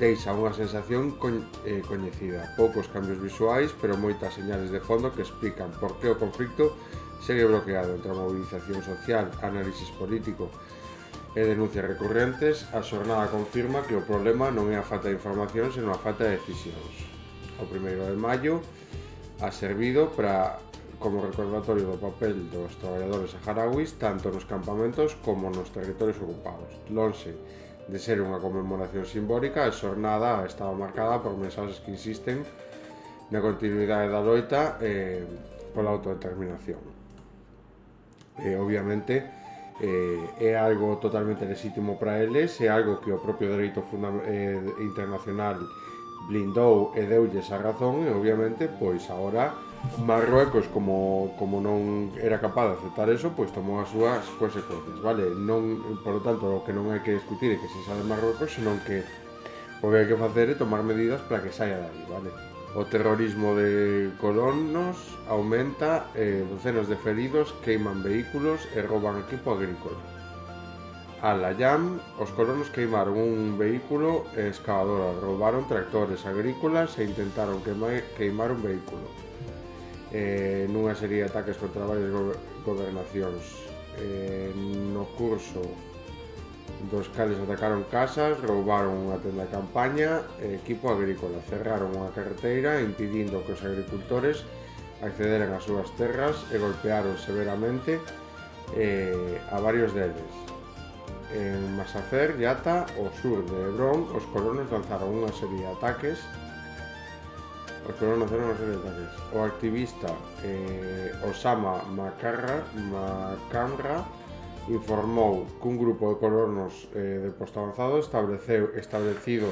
deixa unha sensación coñecida. Poucos cambios visuais, pero moitas señales de fondo que explican por que o conflicto segue bloqueado entre a movilización social, análisis político e denuncias recurrentes. A xornada confirma que o problema non é a falta de información, senón a falta de decisións. O 1 de maio ha servido como recordatorio do papel dos traballadores saharauis tanto nos campamentos como nos territorios ocupados. Lonxe de ser unha conmemoración simbólica, a xornada estaba marcada por mensaxes que insisten na continuidade da loita pola autodeterminación. Obviamente é algo totalmente legítimo para eles, é algo que o propio dereito internacional blindou e deulles a razón, e obviamente, pois agora Marruecos, como non era capaz de aceptar eso, pois tomou as súas consecuencias, vale? Non, por lo tanto, o que non hai que discutir é que se saia de Marruecos, senón que o que hai que facer é tomar medidas para que saia de aí, vale? O terrorismo de colonos aumenta, docenas de feridos queiman vehículos e rouban equipo agrícola. Al-Ayam, os colonos queimaron un vehículo e excavadoras, roubaron tractores agrícolas e intentaron queimar un vehículo. Nunha serie de ataques contra varias gobernacións. No curso dos cales atacaron casas, roubaron unha tenda de campaña e equipo agrícola, cerraron unha carreteira impedindo que os agricultores accederan ás súas terras e golpearon severamente a varios deles. En Masafer, Yatta, ao sur de Hebrón, os colonos lanzaron unha serie de ataques. O activista Osama Makarra informou que un grupo de colonos de posto avanzado establecido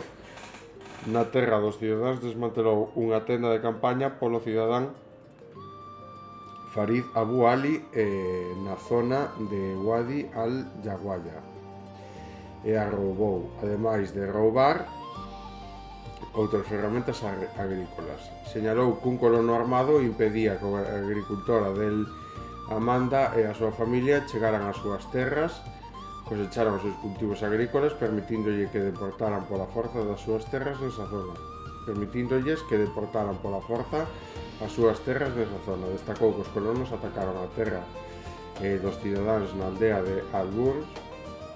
na terra dos cidadáns desmantelou unha tenda de campaña polo cidadán Farid Abu Ali na zona de Wadi al-Jawaya e a roubou, ademais de roubar outras ferramentas agrícolas. Señalou que un colono armado impedía que a agricultora del Amanda e a súa familia chegaran ás súas terras, cosecharan os seus cultivos agrícolas, permitíndolle que deportaran pola forza das súas terras nesa zona. Destacou que os colonos atacaron a terra dos cidadáns na aldea de Al-Burs,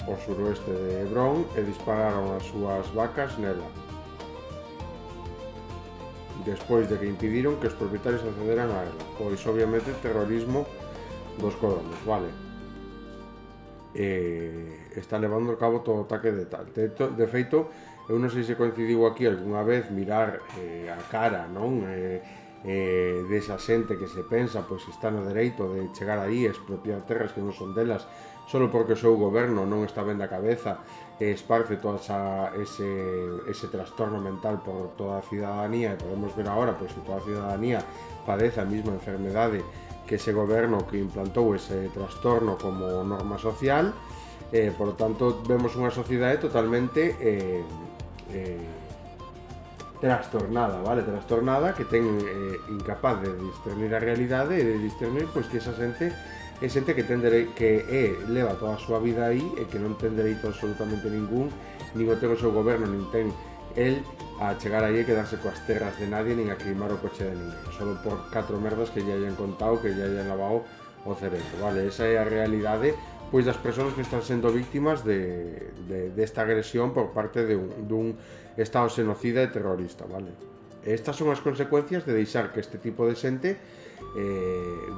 ao suroeste de Hebrón, e dispararon as súas vacas nela, despois de que impediron que os propietarios accederan a ela. Pois obviamente terrorismo dos colonos, vale? Está levando a cabo todo o ataque de tal. De feito, eu non sei se coincidiu aquí algunha vez mirar a cara, non? desa xente que se pensa pois está no dereito de chegar aí e expropiar terras que non son delas solo porque o seu goberno non está ben da cabeza e esparce todo ese trastorno mental por toda a cidadanía, e podemos ver agora pois que toda a cidadanía padece a mesma enfermedade que ese goberno que implantou ese trastorno como norma social. Por lo tanto, vemos unha sociedade totalmente trastornada, vale? Trastornada, que ten incapaz de discernir a realidade e de discernir pois que esa xente é xente que leva toda a súa vida aí e que non ten dereito absolutamente ningún, nin o ten o seu goberno, nin ten el a chegar aí e quedarse coas terras de nadie, nin a queimar o coche de ninguén, solo por 4 merdas que lle hayan contado, que lle hayan lavado o cerebro, vale? Esa é a realidade pois das persoas que están sendo víctimas desta agresión por parte dun estado xenocida e terrorista, vale? Estas son as consecuencias de deixar que este tipo de xente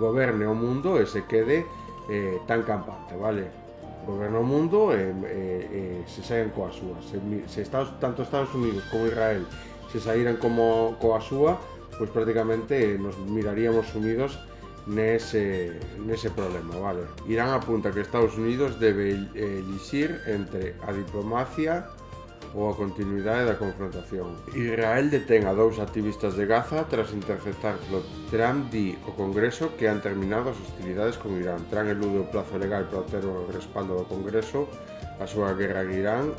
goberne o mundo e se quede tan campante, vale? Goberna o mundo e se saen coa súa. Tanto Estados Unidos como Israel se saíran como coa súa, pois prácticamente nos miraríamos sumidos nese problema, vale? Irán apunta que Estados Unidos debe elixir entre a diplomacia ou a continuidade da confrontación. Israel detén a 2 activistas de Gaza tras interceptarlo. Trump di ao Congreso que han terminado as hostilidades con Irán. Trump elude o plazo legal para obter o respaldo do Congreso a súa guerra a Irán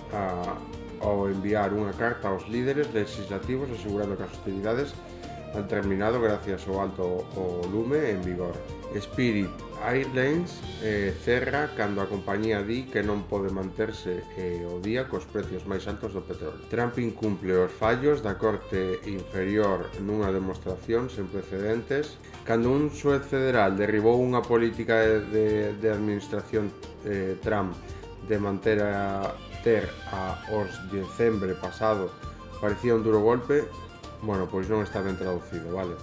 ao enviar unha carta aos líderes legislativos asegurando que as hostilidades han terminado gracias ao alto lume en vigor. Spirit Airlines cerra cando a compañía di que non pode manterse o día cos precios máis altos do petróleo. Trump incumple os fallos da Corte Inferior nunha demostración sen precedentes. Cando un xuez federal derribou unha política de administración Trump de manter os decembre pasado parecía un duro golpe. Bueno, pois non está ben traducido, vale?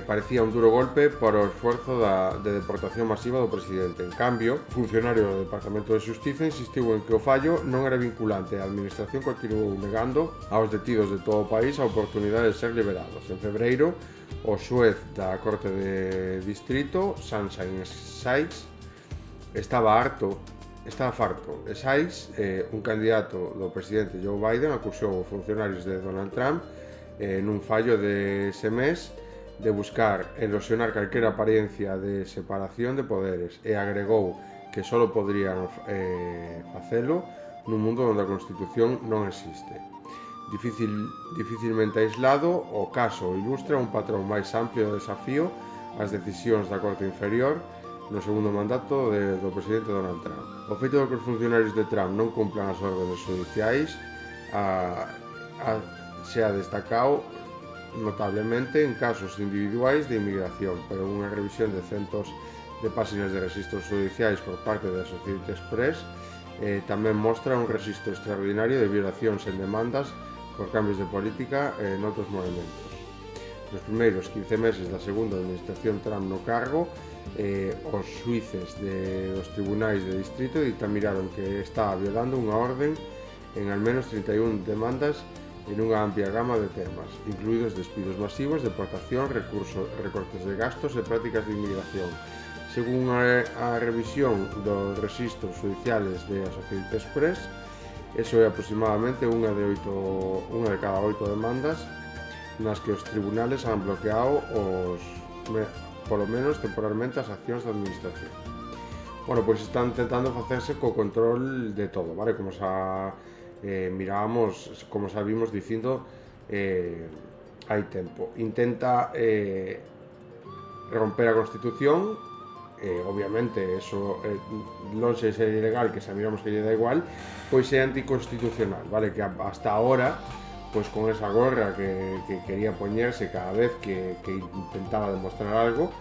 Parecía un duro golpe por o esforzo de deportación masiva do presidente. En cambio, o funcionario do Departamento de Xustiza insistiu en que o fallo non era vinculante e a administración continuou negando aos detidos de todo o país a oportunidade de ser liberados. En febreiro, o xuez da Corte de Distrito, Sunshine Sykes, estaba farto. Sykes, un candidato do presidente Joe Biden, acusou os funcionarios de Donald Trump nun fallo dese mes de buscar erosionar calquera apariencia de separación de poderes e agregou que só poderían facelo nun mundo onde a Constitución non existe. Dificilmente aislado, o caso ilustra un patrón máis amplio de desafío ás decisións da Corte Inferior no segundo mandato do presidente Donald Trump. O feito de que os funcionarios de Trump non cumplan as órdenes judiciais se ha destacado notablemente en casos individuais de inmigración, pero unha revisión de centos de páxinas de registros judiciais por parte da Associated Press tamén mostra un registro extraordinario de violacións en demandas por cambios de política noutros movimentos. Nos primeiros 15 meses da segunda administración Trump no cargo, os xuíces dos tribunais de distrito dictaminaron que estaba violando unha orden en al menos 31 demandas en unha amplia gama de temas, incluídos despidos masivos, deportación, recortes de gastos e prácticas de inmigración. Según a revisión dos registros judiciales de Associated Press, eso é aproximadamente unha de cada 8 demandas nas que os tribunales han bloqueado polo menos temporalmente as accións da administración. Bueno, pois están tentando facerse co control de todo, vale? Como vimos dicindo hai tempo. Intenta romper a Constitución, obviamente eso lonxe de ser ilegal, que sabíamos que lle da igual, pois é anticonstitucional, vale? Que hasta ahora, pois con esa gorra que quería poñerse cada vez que intentaba demostrar algo,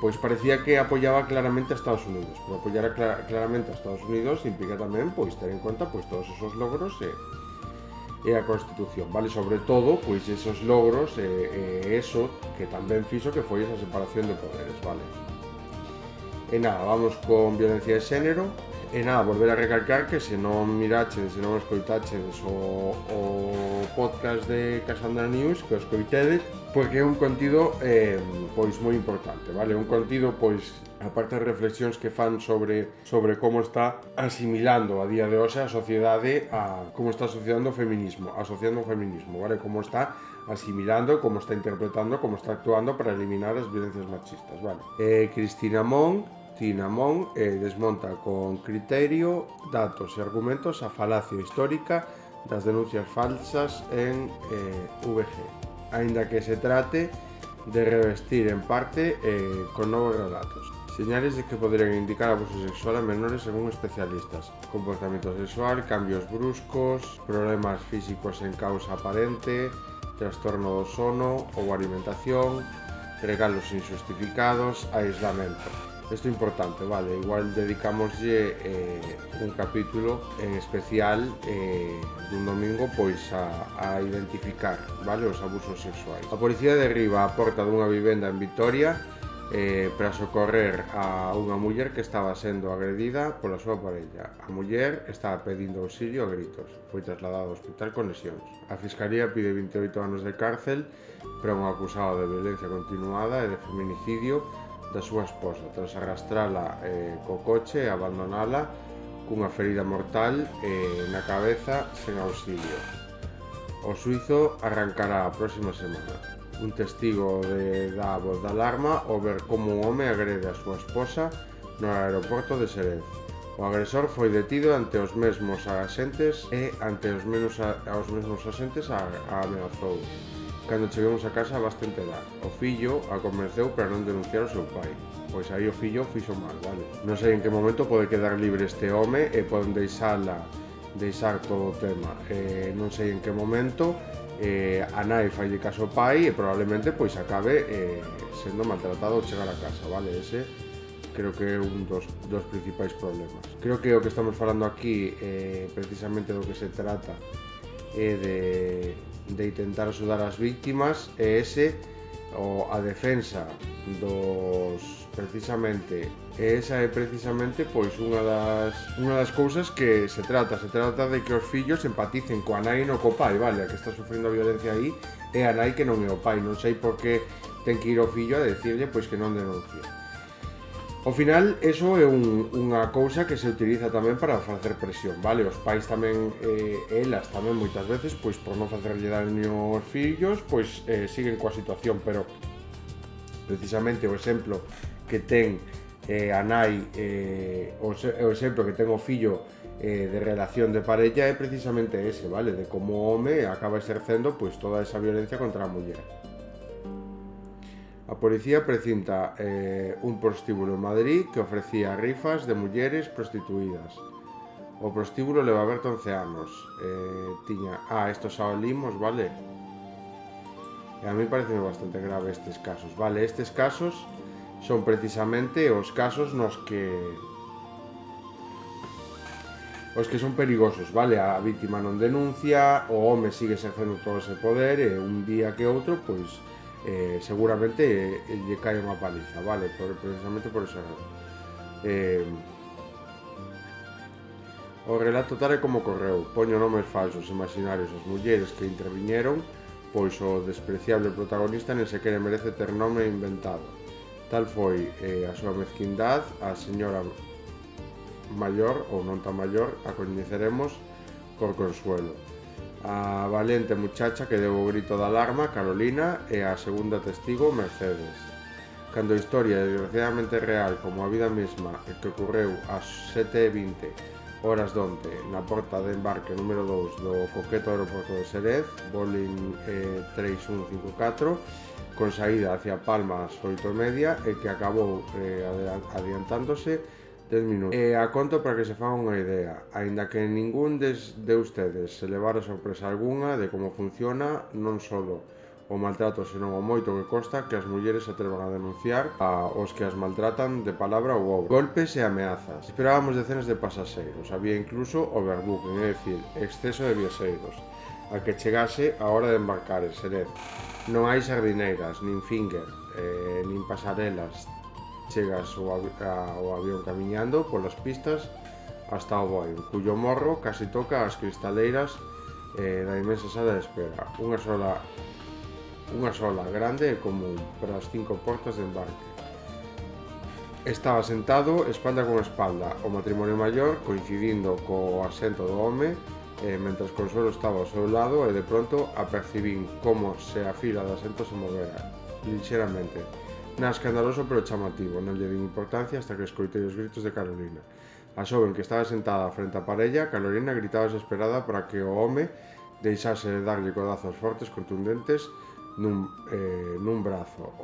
pois parecía que apoyaba claramente a Estados Unidos, pero apoyar claramente a Estados Unidos implica tamén pois ter en conta pois todos esos logros e a Constitución, vale? Sobre todo pois esos logros e eso que tamén fixo que foi esa separación de poderes, vale? E nada, vamos con violencia de xénero. E nada, volver a recalcar que se non mirachedes, se non escoitachedes o podcast de Cassandra News, que o escoitedes, porque é un contido pois moi importante, vale? Un contido pois aparte das reflexións que fan sobre como está asimilando a día de hoxe a sociedade como está asociando o feminismo, vale? Como está asimilando, como está interpretando, como está actuando para eliminar as violencias machistas, vale? Tina Mon desmonta con criterio, datos e argumentos a falacia histórica das denuncias falsas en VG, aínda que se trate de revestir en parte con novos relatos. Señales de que podrían indicar abuso sexual a menores según especialistas: comportamiento sexual, cambios bruscos, problemas físicos en causa aparente, trastorno do sono ou alimentación, regalos injustificados, aislamento. Isto é importante, vale? Igual dedicamoslle un capítulo en especial dun domingo pois a identificar, vale, os abusos sexuais. A policía derriba a porta dunha vivenda en Vitoria para socorrer a unha muller que estaba sendo agredida pola súa parella. A muller estaba pedindo auxilio a gritos. Foi trasladada ao hospital con lesións. A Fiscalía pide 28 anos de cárcel para un acusado de violencia continuada e de feminicidio da súa esposa, tras arrastrala co coche e abandonala cunha ferida mortal na cabeza sen auxilio. O xuízo arrancará a próxima semana. Un testigo dá a voz de alarma ao ver como un home agrede a súa esposa no aeroporto de Xerez. O agresor foi detido ante os mesmos axentes e ante os mesmos axentes a ameazou. Cando cheguemos a casa baste enterar. O fillo a convenceu para non denunciar o seu pai. Pois aí o fillo fixo mal, vale? Non sei en que momento pode quedar libre este home e poden deixar todo o tema. Non sei en que momento a nai falle caso ao pai e probablemente pois acabe sendo maltratado ao chegar a casa, vale? Ese creo que é un dos principais problemas. Creo que o que estamos falando aquí precisamente do que se trata é de intentar axudar as víctimas e a defensa dos precisamente esa é precisamente pois unha das cousas que se trata de que os fillos empaticen coa nai e non co pai, vale? A que está sufrindo a violencia aí é a nai que non é o pai, non sei por que ten que ir o fillo a decirlle pois que non denuncie. Ao final, eso é unha cousa que se utiliza tamén para facer presión, vale? Os pais tamén, elas tamén moitas veces, pois por non facerlle daño aos fillos, pois siguen coa situación, pero precisamente o exemplo que ten a nai, o exemplo que ten o fillo de relación de parella é precisamente ese, vale? De como o home acaba exercendo pois toda esa violencia contra a muller. A policía precinta un prostíbulo en Madrid que ofrecía rifas de mulleres prostituídas. O prostíbulo leva aberto 11 anos. Estos xa o limos, vale? E a mí parece bastante grave estes casos, vale? Estes casos son precisamente os casos nos que son perigosos, vale? A víctima non denuncia, o home sigue exercendo todo ese poder e un día que outro, pois seguramente lle cae unha paliza, vale? Precisamente por ese error. O relato tal é como correu. Poño nomes falsos imaginarios as mulleres que interviñeron, pois o despreciable protagonista nen sequera merece ter nome inventado. Tal foi a súa mezquindad. A señora maior, ou non tan maior, a coñeceremos por Consuelo. A valente muchacha que deu o grito de alarma, Carolina, e a segunda testigo, Mercedes. Cando a historia desgraciadamente real, como a vida mesma, que ocorreu ás 7:20 horas donte na porta de embarque número 2 do coqueto aeroporto de Xerez, Boeing 3154, con saída hacia Palma ás 8:30 e que acabou adiantándose 10 minutos. A conto para que se faga unha idea, aínda que ningún de ustedes se levara sorpresa algunha de como funciona non solo o maltrato, senón o moito que costa que as mulleres se atrevan a denunciar aos que as maltratan de palabra ou obra. Golpes e ameazas. Esperábamos decenas de pasaxeiros, había incluso overbooking, é dicir, exceso de viaxeiros, a que chegase a hora de embarcar en Xerez. Non hai sardineiras, nin finger, nin pasarelas. Chegas o avión camiñando polas pistas hasta o Boeing, cuyo morro casi toca as cristaleiras da inmensa sala de espera. Unha sola grande e común para as 5 portas de embarque. Estaba sentado espalda con espalda o matrimonio maior, coincidindo co asento do home, mentras Consuelo estaba ao seu lado, e de pronto apercibín como se a fila de asentos se movera lixeramente. Nada escandaloso pero chamativo, non lle din importancia hasta que escoitei os gritos de Carolina. A xoven que estaba sentada frente á parella, Carolina gritaba desesperada para que o home deixase de darlle codazos fortes, contundentes, nun brazo,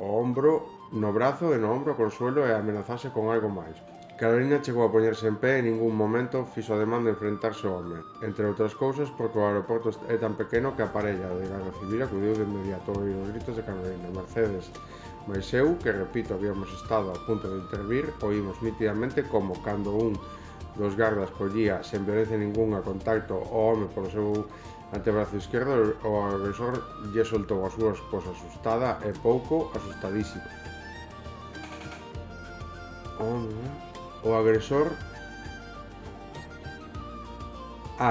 no brazo e no ombro a Consuelo, e amenazase con algo máis. Carolina chegou a poñerse en pé e en ningún momento fixo ademán de enfrentarse ao home, entre outras cousas porque o aeroporto é tan pequeno que a parella de Garda Civil acudiu de inmediato ao oír os gritos de Carolina. Mercedes mais eu, que repito, habíamos estado a punto de intervir, oímos nítidamente como cando un dos gardas collía sen violencia ningunha contacto ao home polo seu antebrazo esquerdo, o agresor lle soltou a súa esposa asustada e pouco asustadísima. O agresor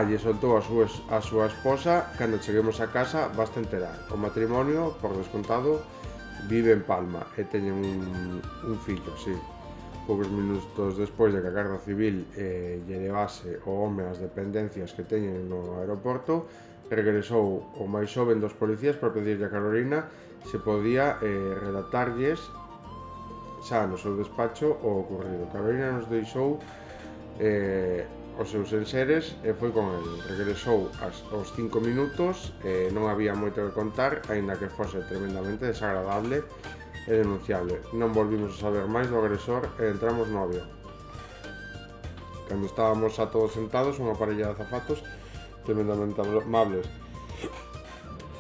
lle soltou a súa esposa. Cando cheguemos a casa basta enterar. O matrimonio, por descontado, vive en Palma e teñen un fillo, sí. Poucos minutos despois de que a Garda Civil lle levase o home ás dependencias que teñen no aeroporto, regresou o máis xoven dos policías para pedirlle a Carolina se podía relatarlles xa no seu despacho o ocurrido. Carolina nos deixou os seus enseres e foi con ele. Regresou aos 5 minutos e non había moito que contar, aínda que fose tremendamente desagradable e denunciable. Non volvimos a saber máis do agresor e entramos no avión. Cando estábamos a todos sentados, unha parella de azafatos tremendamente amables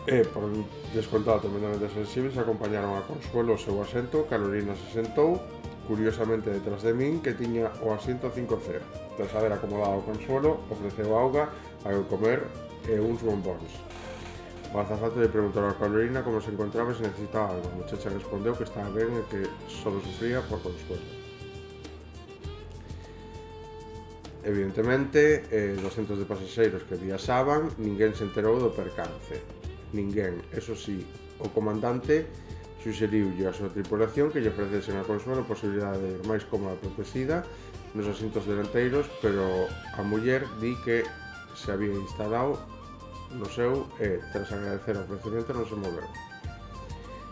e, por descontado, tremendamente sensibles, acompañaron a Consuelo ao seu asento. Carolina se sentou, curiosamente detrás de min, que tiña o asiento 5C. Tras haber acomodado o Consuelo, ofreceu auga, algo de comer e uns bombóns. O azafato lle preguntou a Carolina como se encontraba e se necesitaba algo. A muchacha respondeu que estaba ben e que solo sufría por Consuelo. Evidentemente, dos centos de pasaxeiros que viaxaban, ninguén se enterou do percance. Ninguén. Eso sí, o comandante suxeriulle a súa tripulación que lle ofrecesen a Consuelo a posibilidade de ir máis cómoda e protegida nos asientos delanteiros, pero a muller di que se había instalado no seu e, tras agradecer o ofrecemento, non se moveu.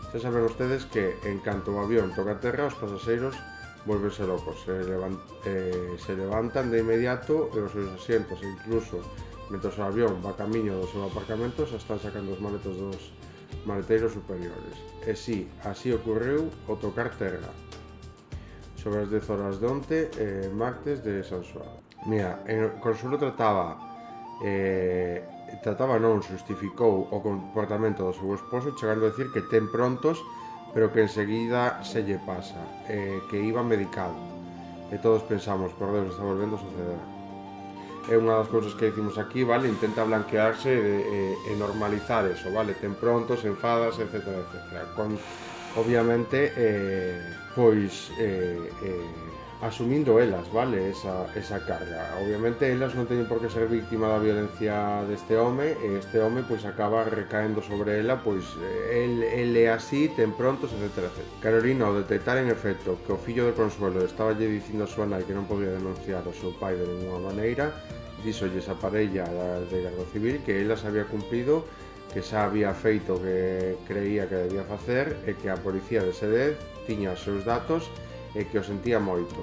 Xa saben ustedes que, en canto o avión toca a terra, os pasaxeiros volvense locos, se levantan de inmediato e os seus asientos, e incluso mentre o avión va camiño do seu aparcamento, xa están sacando os maletos dos maleteiros superiores. E si, así ocorreu o tocar terra sobre as 10 horas de onte, martes de San Xoán. Mira, Consuelo justificou o comportamento do seu esposo, chegando a decir que ten prontos, pero que enseguida se lle pasa, que iba medicado. E todos pensamos, por Deus, está volvendo a suceder. É unha das cousas que dicimos aquí, vale? Intenta blanquearse e normalizar eso, vale? Ten prontos, enfadas, etc. Obviamente, asumindo elas, vale, esa carga. Obviamente elas non teñen por que ser víctima da violencia deste home, e este home pois acaba recaendo sobre ela, pois el é así, ten prontos, etc. Carolina, ao detectar en efecto que o fillo de Consuelo estaba lle dicindo a súa nai que non podía denunciar ao seu pai de ninguna maneira, díxolles a parella de Garda Civil que ela se había cumprido, que xa había feito o que creía que debía facer, e que a policía de Sedez tiña os seus datos e que o sentía moito,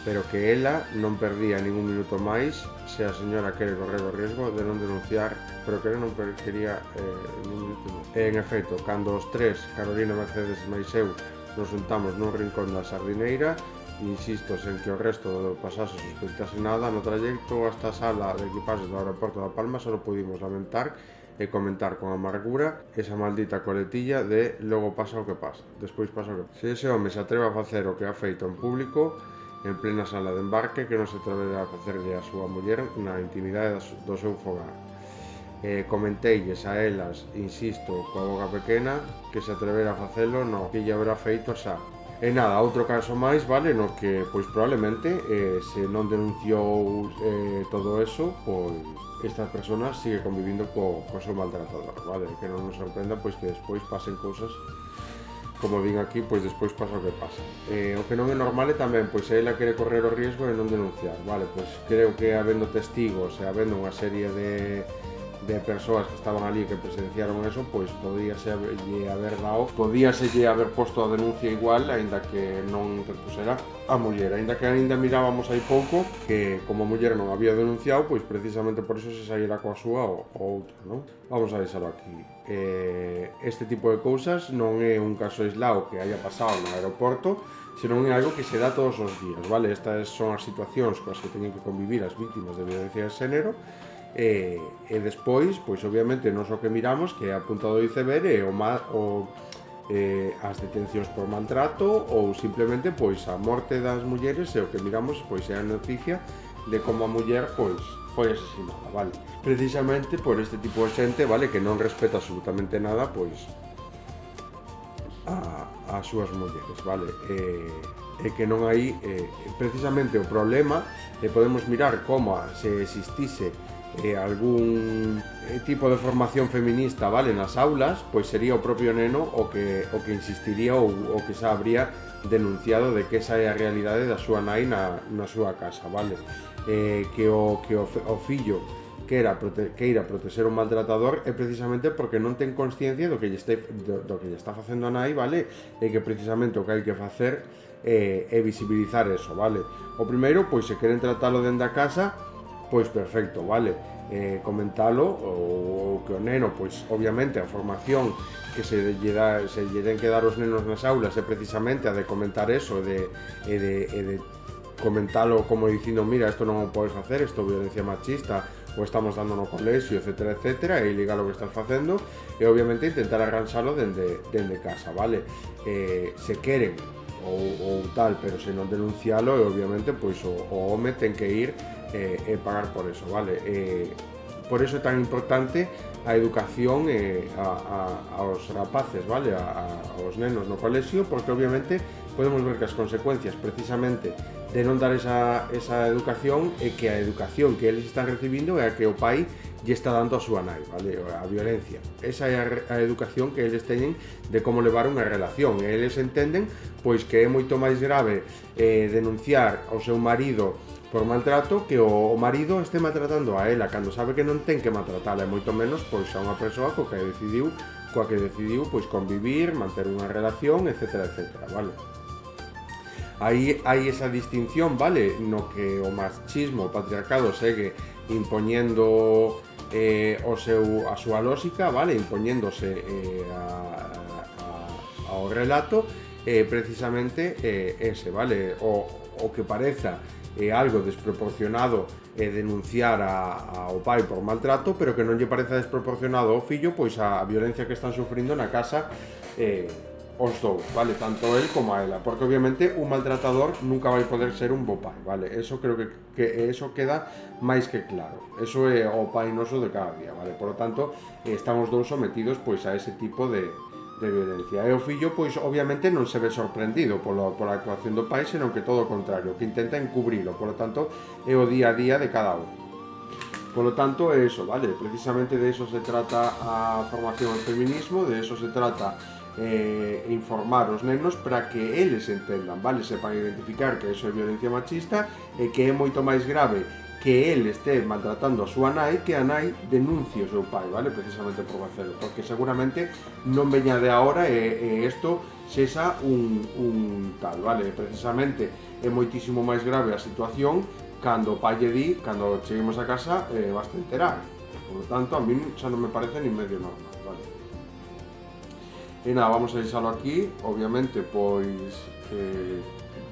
pero que ela non perdía ningún minuto máis se a señora quere correr o riesgo de non denunciar, pero que ela non quería ningún minuto máis. E, en efecto, cando os tres, Carolina, Mercedes máis eu, nos sentamos nun rincón da sardineira, insisto en que o resto do pasaxe sospeitase nada, no trayecto hasta a sala de equipaxes do aeroporto da Palma só pudimos lamentar e comentar con amargura esa maldita coletilla de logo pasa o que pasa, despois pasa o que pasa. Se ese home se atreve a facer o que ha feito en público, en plena sala de embarque, que non se atreverá a facerlle a súa muller na intimidade do seu fogar. Comenteilles a elas, insisto, coa boca pequena, que se atrevera a facelo, no, que lle habrá feito xa. E nada, outro caso máis, vale, no que pois probablemente se non denunciou todo eso, pois esta persona sigue convivindo co seu maltratador, vale, que non nos sorprenda pois que despois pasen cousas como vin aquí, pois despois pasa o que pasa. O que non é normal é tamén, pois se ela quere correr o riesgo de non denunciar, vale, pois creo que habendo testigos e habendo unha serie de persoas que estaban ali que presenciaron eso, pois podíase haber posto a denuncia igual, aínda que non repusera a muller, aínda que aínda mirábamos aí pouco que como a muller non había denunciado, pois precisamente por eso se saíra coa súa ou outra, non? Vamos a deixalo aquí. Este tipo de cousas non é un caso aislado que haya pasado no aeroporto, senón é algo que se dá todos os días, vale? Estas son as situacións coas que teñen que convivir as vítimas de violencia de xénero. E despois, pois obviamente non só que miramos que é a punta do iceberg as detencións por maltrato ou simplemente pois a morte das mulleres e o que miramos pois é a noticia de como a muller pois foi asesinada, vale? Precisamente por este tipo de xente, vale, que non respeta absolutamente nada pois as súas mulleres, vale? E que non hai precisamente o problema podemos mirar como se existise algún tipo de formación feminista, vale, nas aulas, pois sería o propio neno o que insistiría ou que xa habría denunciado de que esa é a realidade da súa nai na súa casa, vale? Que o fillo queira protexer un maltratador é precisamente porque non ten consciencia do que lle está facendo a nai, vale? E que precisamente o que hai que facer é visibilizar eso, vale? O primeiro, pois se queren tratalo dentro da casa, pois perfecto, vale? Comentalo ou que o neno, pois obviamente a formación que se lle den que dar os nenos nas aulas é precisamente a de comentar eso e de comentalo como dicindo, mira, isto non o podes facer, isto é violencia machista ou estamos dando no colexio, etcétera, etcétera, é ilegal o que estás facendo e obviamente intentar arranxalo dende casa, vale? Se queren ou tal, pero se non denuncialo e obviamente pois o home ten que ir e pagar por eso, vale? Por eso é tan importante a educación aos rapaces, vale? Aos nenos no colexio, porque obviamente podemos ver que as consecuencias precisamente de non dar esa educación é que a educación que eles están recibindo é a que o pai lle está dando a súa nai, vale? A violencia. Esa é a educación que eles teñen de como levar unha relación. E eles entenden pois que é moito máis grave denunciar ao seu marido por maltrato que o marido este maltratando a ela cando sabe que non ten que maltratala e moito menos pois a unha persoa coa que decidiu pois convivir, manter unha relación, etcétera, etcétera, vale? Aí hai esa distinción, vale, no que o machismo, o patriarcado segue impoñendo a súa lógica, vale, impoñéndose ao relato, precisamente ese, vale, o que pareza algo desproporcionado denunciar ao pai por maltrato, pero que non lle pareza desproporcionado ao fillo pois a violencia que están sufrindo na casa os dous, vale, tanto el como a ela, porque obviamente un maltratador nunca vai poder ser un bo pai, vale, eso creo que eso queda máis que claro, eso é o pai noso de cada día, vale, por lo tanto estamos dous sometidos pois a ese tipo de violencia, e o fillo pois obviamente non se ve sorprendido pola actuación do pai, senón que todo o contrario, que intenta encubrilo, por lo tanto é o día a día de cada un. Por lo tanto é eso, vale, precisamente de eso se trata a formación del feminismo, de eso se trata informar os nenos para que eles entendan, vale, sepan identificar que eso é violencia machista e que é moito máis grave que el este maltratando a súa nai que a nai denuncie o seu pai, vale, precisamente por facelo, porque seguramente non veña de agora e isto sexa un tal, vale, precisamente é moitísimo máis grave a situación cando o pai lle di, cando cheguemos a casa vas a enterar, por lo tanto a mí xa non me parece ni medio normal, vale. E nada, vamos a deixalo aquí, obviamente, pois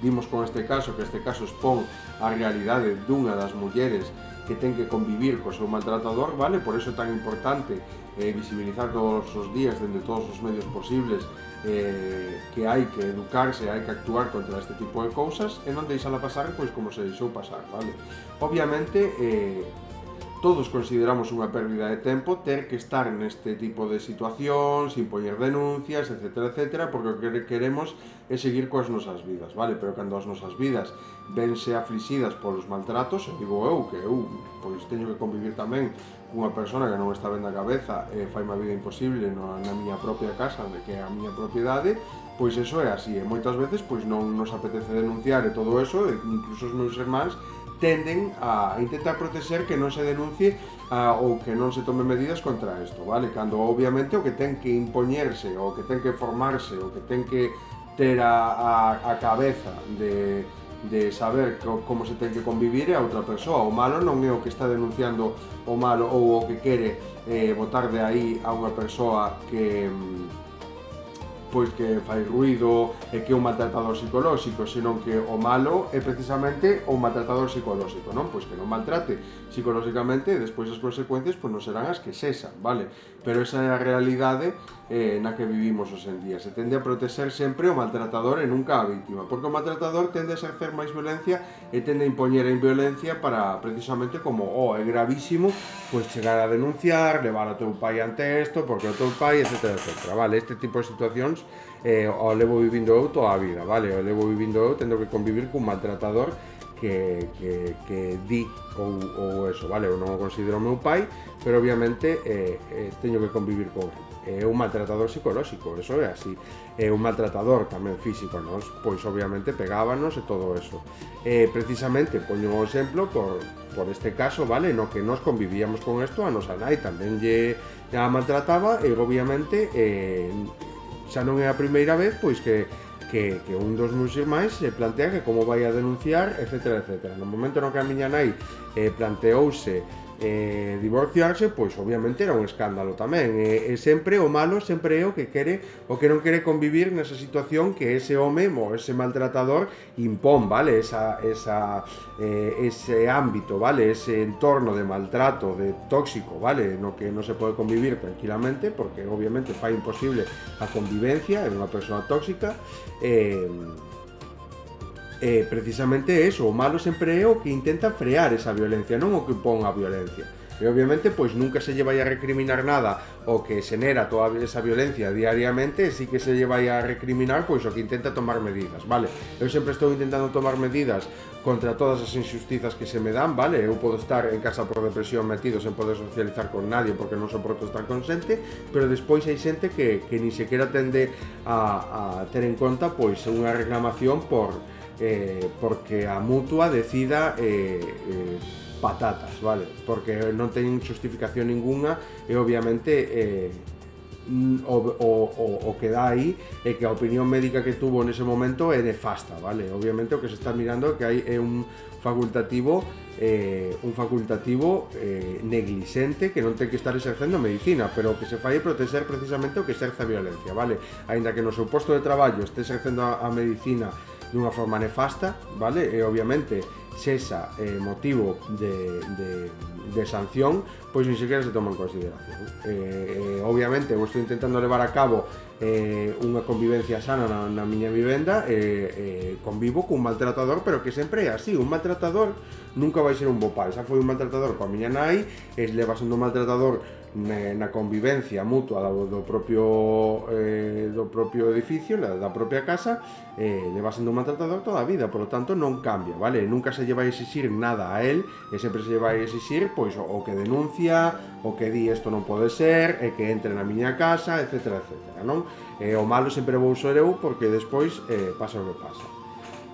vimos con este caso, que este caso expón a realidade dunha das mulleres que ten que convivir co seu maltratador, vale? Por iso é tan importante visibilizar todos os días, dende todos os medios posibles, que hai que educarse, hai que actuar contra este tipo de cousas e non deixala pasar, pois como se deixou pasar, vale? Obviamente, todos consideramos unha pérdida de tempo ter que estar neste tipo de situacións, sin poñer denuncias, etcétera, etcétera, porque o que queremos é seguir coas nosas vidas, vale? Pero cando as nosas vidas vense aflixidas polos maltratos, digo eu, que eu pois teño que convivir tamén cunha persona que non está ben da cabeza e fai unha vida imposible na miña propia casa, que é a miña propiedade, pois eso é así, e moitas veces pois non nos apetece denunciar e todo eso, e incluso os meus irmáns tenden a intentar protexer que non se denuncie ou que non se tome medidas contra isto, vale? Cando obviamente o que ten que impoñerse, o que ten que formarse, o que ten que ter a cabeza de saber como se ten que convivir é a outra persoa. O malo non é o que está denunciando o malo ou o que quere botar de aí a unha persoa que pois que fai ruido e que é un maltratador psicolóxico, senón que o malo é precisamente o maltratador psicolóxico, non? Pois que non maltrate psicolóxicamente e despois as consecuencias pois non serán as que sexan, vale? Pero esa é a realidade na que vivimos hoxe en día. Se tende a protexer sempre o maltratador e nunca a víctima, porque o maltratador tende a exercer máis violencia e tende a impoñer a violencia para precisamente como é gravísimo, pois chegar a denunciar, levar a teu pai ante isto, porque o teu pai, etcétera, etcétera, vale? Este tipo de situacións o levo vivindo eu toda a vida, vale? O levo vivindo eu tendo que convivir cun maltratador que di ou eso, vale? Eu non o considero meu pai, pero obviamente teño que convivir con ele. É un maltratador psicolóxico, eso é así. É un maltratador tamén físico, nos, pois obviamente pegábanos e todo eso. Precisamente, poño un exemplo por este caso, vale? No que nos convivíamos con isto, a nosa nai tamén lle maltrataba e obviamente xa non é a primeira vez pois que un dos meus irmáns se plantea que como vai a denunciar, etcétera, etcétera. No momento no que a miña nai planteouse divorciarse, pois obviamente era un escándalo tamén, e sempre o malo sempre é o que non quere convivir nesa situación que ese home ou ese maltratador impón, vale? Ese ámbito, vale? Ese entorno de maltrato, de tóxico, vale? No que non se pode convivir tranquilamente, porque obviamente fai imposible a convivencia en unha persoa tóxica. Precisamente eso, o malo sempre é o que intenta frear esa violencia, non o que pon a violencia. E obviamente pois nunca se lle vai a recriminar nada o que xenera toda esa violencia diariamente, e sí que se lle vai a recriminar pois o que intenta tomar medidas, vale? Eu sempre estou intentando tomar medidas contra todas as injustizas que se me dan, vale? Eu podo estar en casa por depresión metido sen poder socializar con nadie porque non soporto estar con xente, pero despois hai xente que ni sequera tende a ter en conta pois unha reclamación porque a mutua decida patatas, vale? Porque non ten justificación ninguna e obviamente o que dá aí é que a opinión médica que tuvo nese momento é nefasta, vale? Obviamente o que se está mirando é que hai un facultativo negligente que non ten que estar exercendo medicina, pero o que se fai é protexer precisamente o que exerce a violencia, vale? Aínda que no seu posto de traballo este exercendo a medicina dunha forma nefasta, vale? E obviamente sexa motivo de sanción, pois ni sequera se toma en consideración. Obviamente eu estou intentando levar a cabo unha convivencia sana na miña vivenda, convivo cun maltratador, pero que sempre é así. Un maltratador nunca vai ser un bo pai. Xa foi un maltratador coa miña nai, leva sendo un maltratador na convivencia mutua do propio edificio, da propia casa, leva sendo un maltratador toda a vida, por lo tanto non cambia, vale? Nunca se lle vai exixir nada a él, e sempre se lle vai exixir pois o que denuncia, o que di isto non pode ser, e que entre na miña casa, etcétera, etcétera, non? O malo sempre vou ser eu, porque despois pasa o que pasa.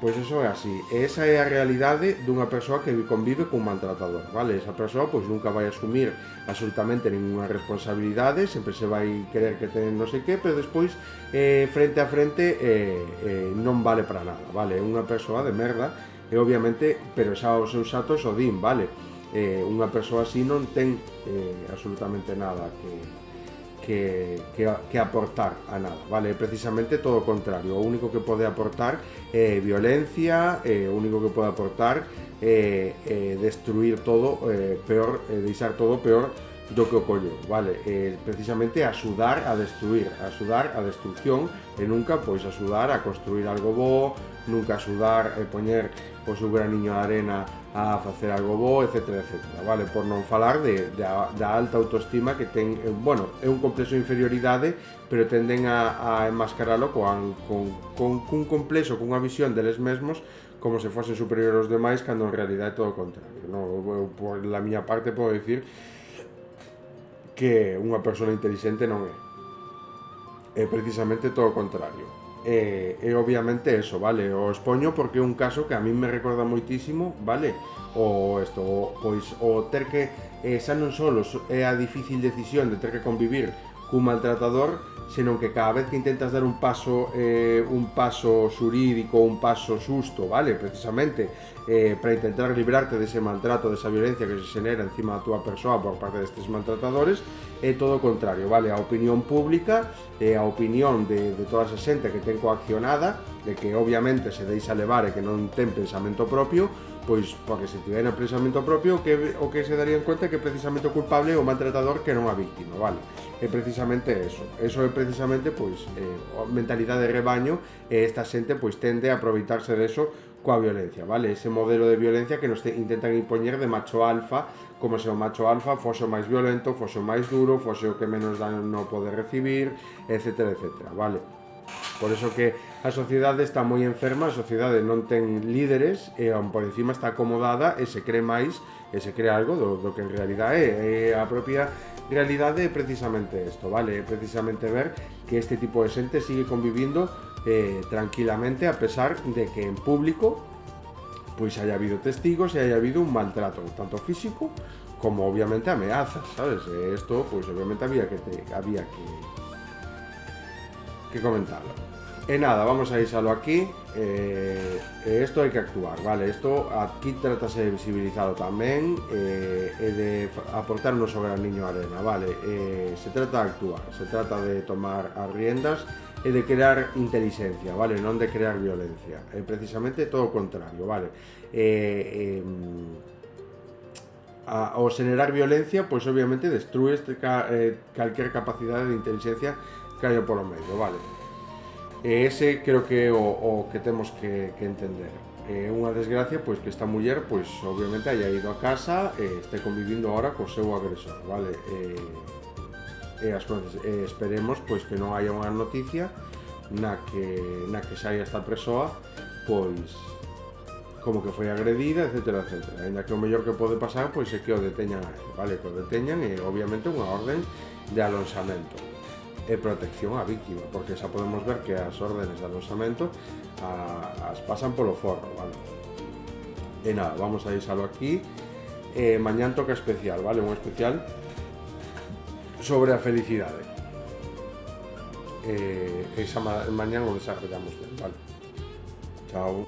Pois eso é así, e esa é a realidade dunha persoa que convive cun maltratador, vale? Esa persoa pois nunca vai asumir absolutamente ninguna responsabilidade, sempre se vai querer que ten non sei que, pero despois frente a frente non vale para nada, vale? É unha persoa de merda, e obviamente, pero xa os seus atos o din, vale? Unha persoa así non ten absolutamente nada que aportar a nada, vale? Precisamente todo o contrario, o único que pode aportar é violencia, o único que pode aportar é destruir todo peor, deixar todo peor do que o colleu, vale? Precisamente axudar a destruir, axudar a destrucción, e nunca pois axudar a construir algo bo, nunca sudar e poñer o seu graniño de arena a facer algo bo, etc, vale? Por non falar da alta autoestima que ten, bueno, é un complexo de inferioridade, pero tenden a enmascaralo cun complexo, cunha visión deles mesmos como se fosen superiores aos demais, cando en realidade é todo o contrario, no? Eu, por la miña parte, podo dicir que unha persona inteligente non é precisamente todo o contrario. E obviamente eso, vale, o expoño porque é un caso que a mí me recorda moitísimo, vale, pois o ter que xa non só é a difícil decisión de ter que convivir cun maltratador, senón que cada vez que intentas dar un paso xurídico, un paso xusto, vale, precisamente para intentar librarte dese maltrato, desa violencia que se xenera encima da túa persoa por parte destes maltratadores, é todo o contrario, vale, a opinión pública e a opinión de toda esa xente que ten coaccionada, de que obviamente se deixa levar e que non ten pensamento propio, pois porque se tivera pensamento propio o que se daría en conta é que precisamente o culpable é o maltratador que non a víctima, vale? É precisamente eso é precisamente pois a mentalidade de rebaño, e esta xente pois tende a aproveitarse deso coa violencia, vale? Ese modelo de violencia que nos intentan impoñer de macho alfa, como se o macho alfa fose o máis violento, fose o máis duro, fose o que menos dano pode recibir, etc, vale? Por eso que a sociedade está moi enferma, a sociedade non ten líderes e por encima está acomodada e se cree máis e se cree algo do que en realidade é. A propia realidade é precisamente isto, vale? É precisamente ver que este tipo de xente sigue convivindo tranquilamente, a pesar de que en público pois haya habido testigos e haya habido un maltrato, tanto físico como obviamente amenazas, sabes? E isto pois obviamente había que comentarlo. E nada, vamos a deixalo aquí. Isto hai que actuar, vale? Isto aquí trátase de visibilizado tamén e de aportar o noso graniño de arena, vale? Se trata de actuar, se trata de tomar as riendas e de crear inteligencia, vale? Non de crear violencia. É precisamente todo o contrario, vale? Ao xenerar violencia, pois obviamente destrúes calquer capacidade de inteligencia que hai polo medio, vale? E ese creo que é o que temos que entender. É unha desgracia pois que esta muller pois obviamente haya ido a casa e este convivindo ahora co seu agresor, vale? Esperemos pois que non haya unha noticia na que saia esta persoa pois como que foi agredida, etc. Ainda que o mellor que pode pasar pois é que o deteñan a él, vale? Que o deteñan e obviamente unha orden de alonsamento e protección á víctima, porque xa podemos ver que as órdenes de alonsamento as pasan polo forro, vale? E nada, vamos a deixalo aquí. Mañán toca especial, vale? Un especial sobre a felicidade. Esa mañán o desarrollamos ben, vale? Chao.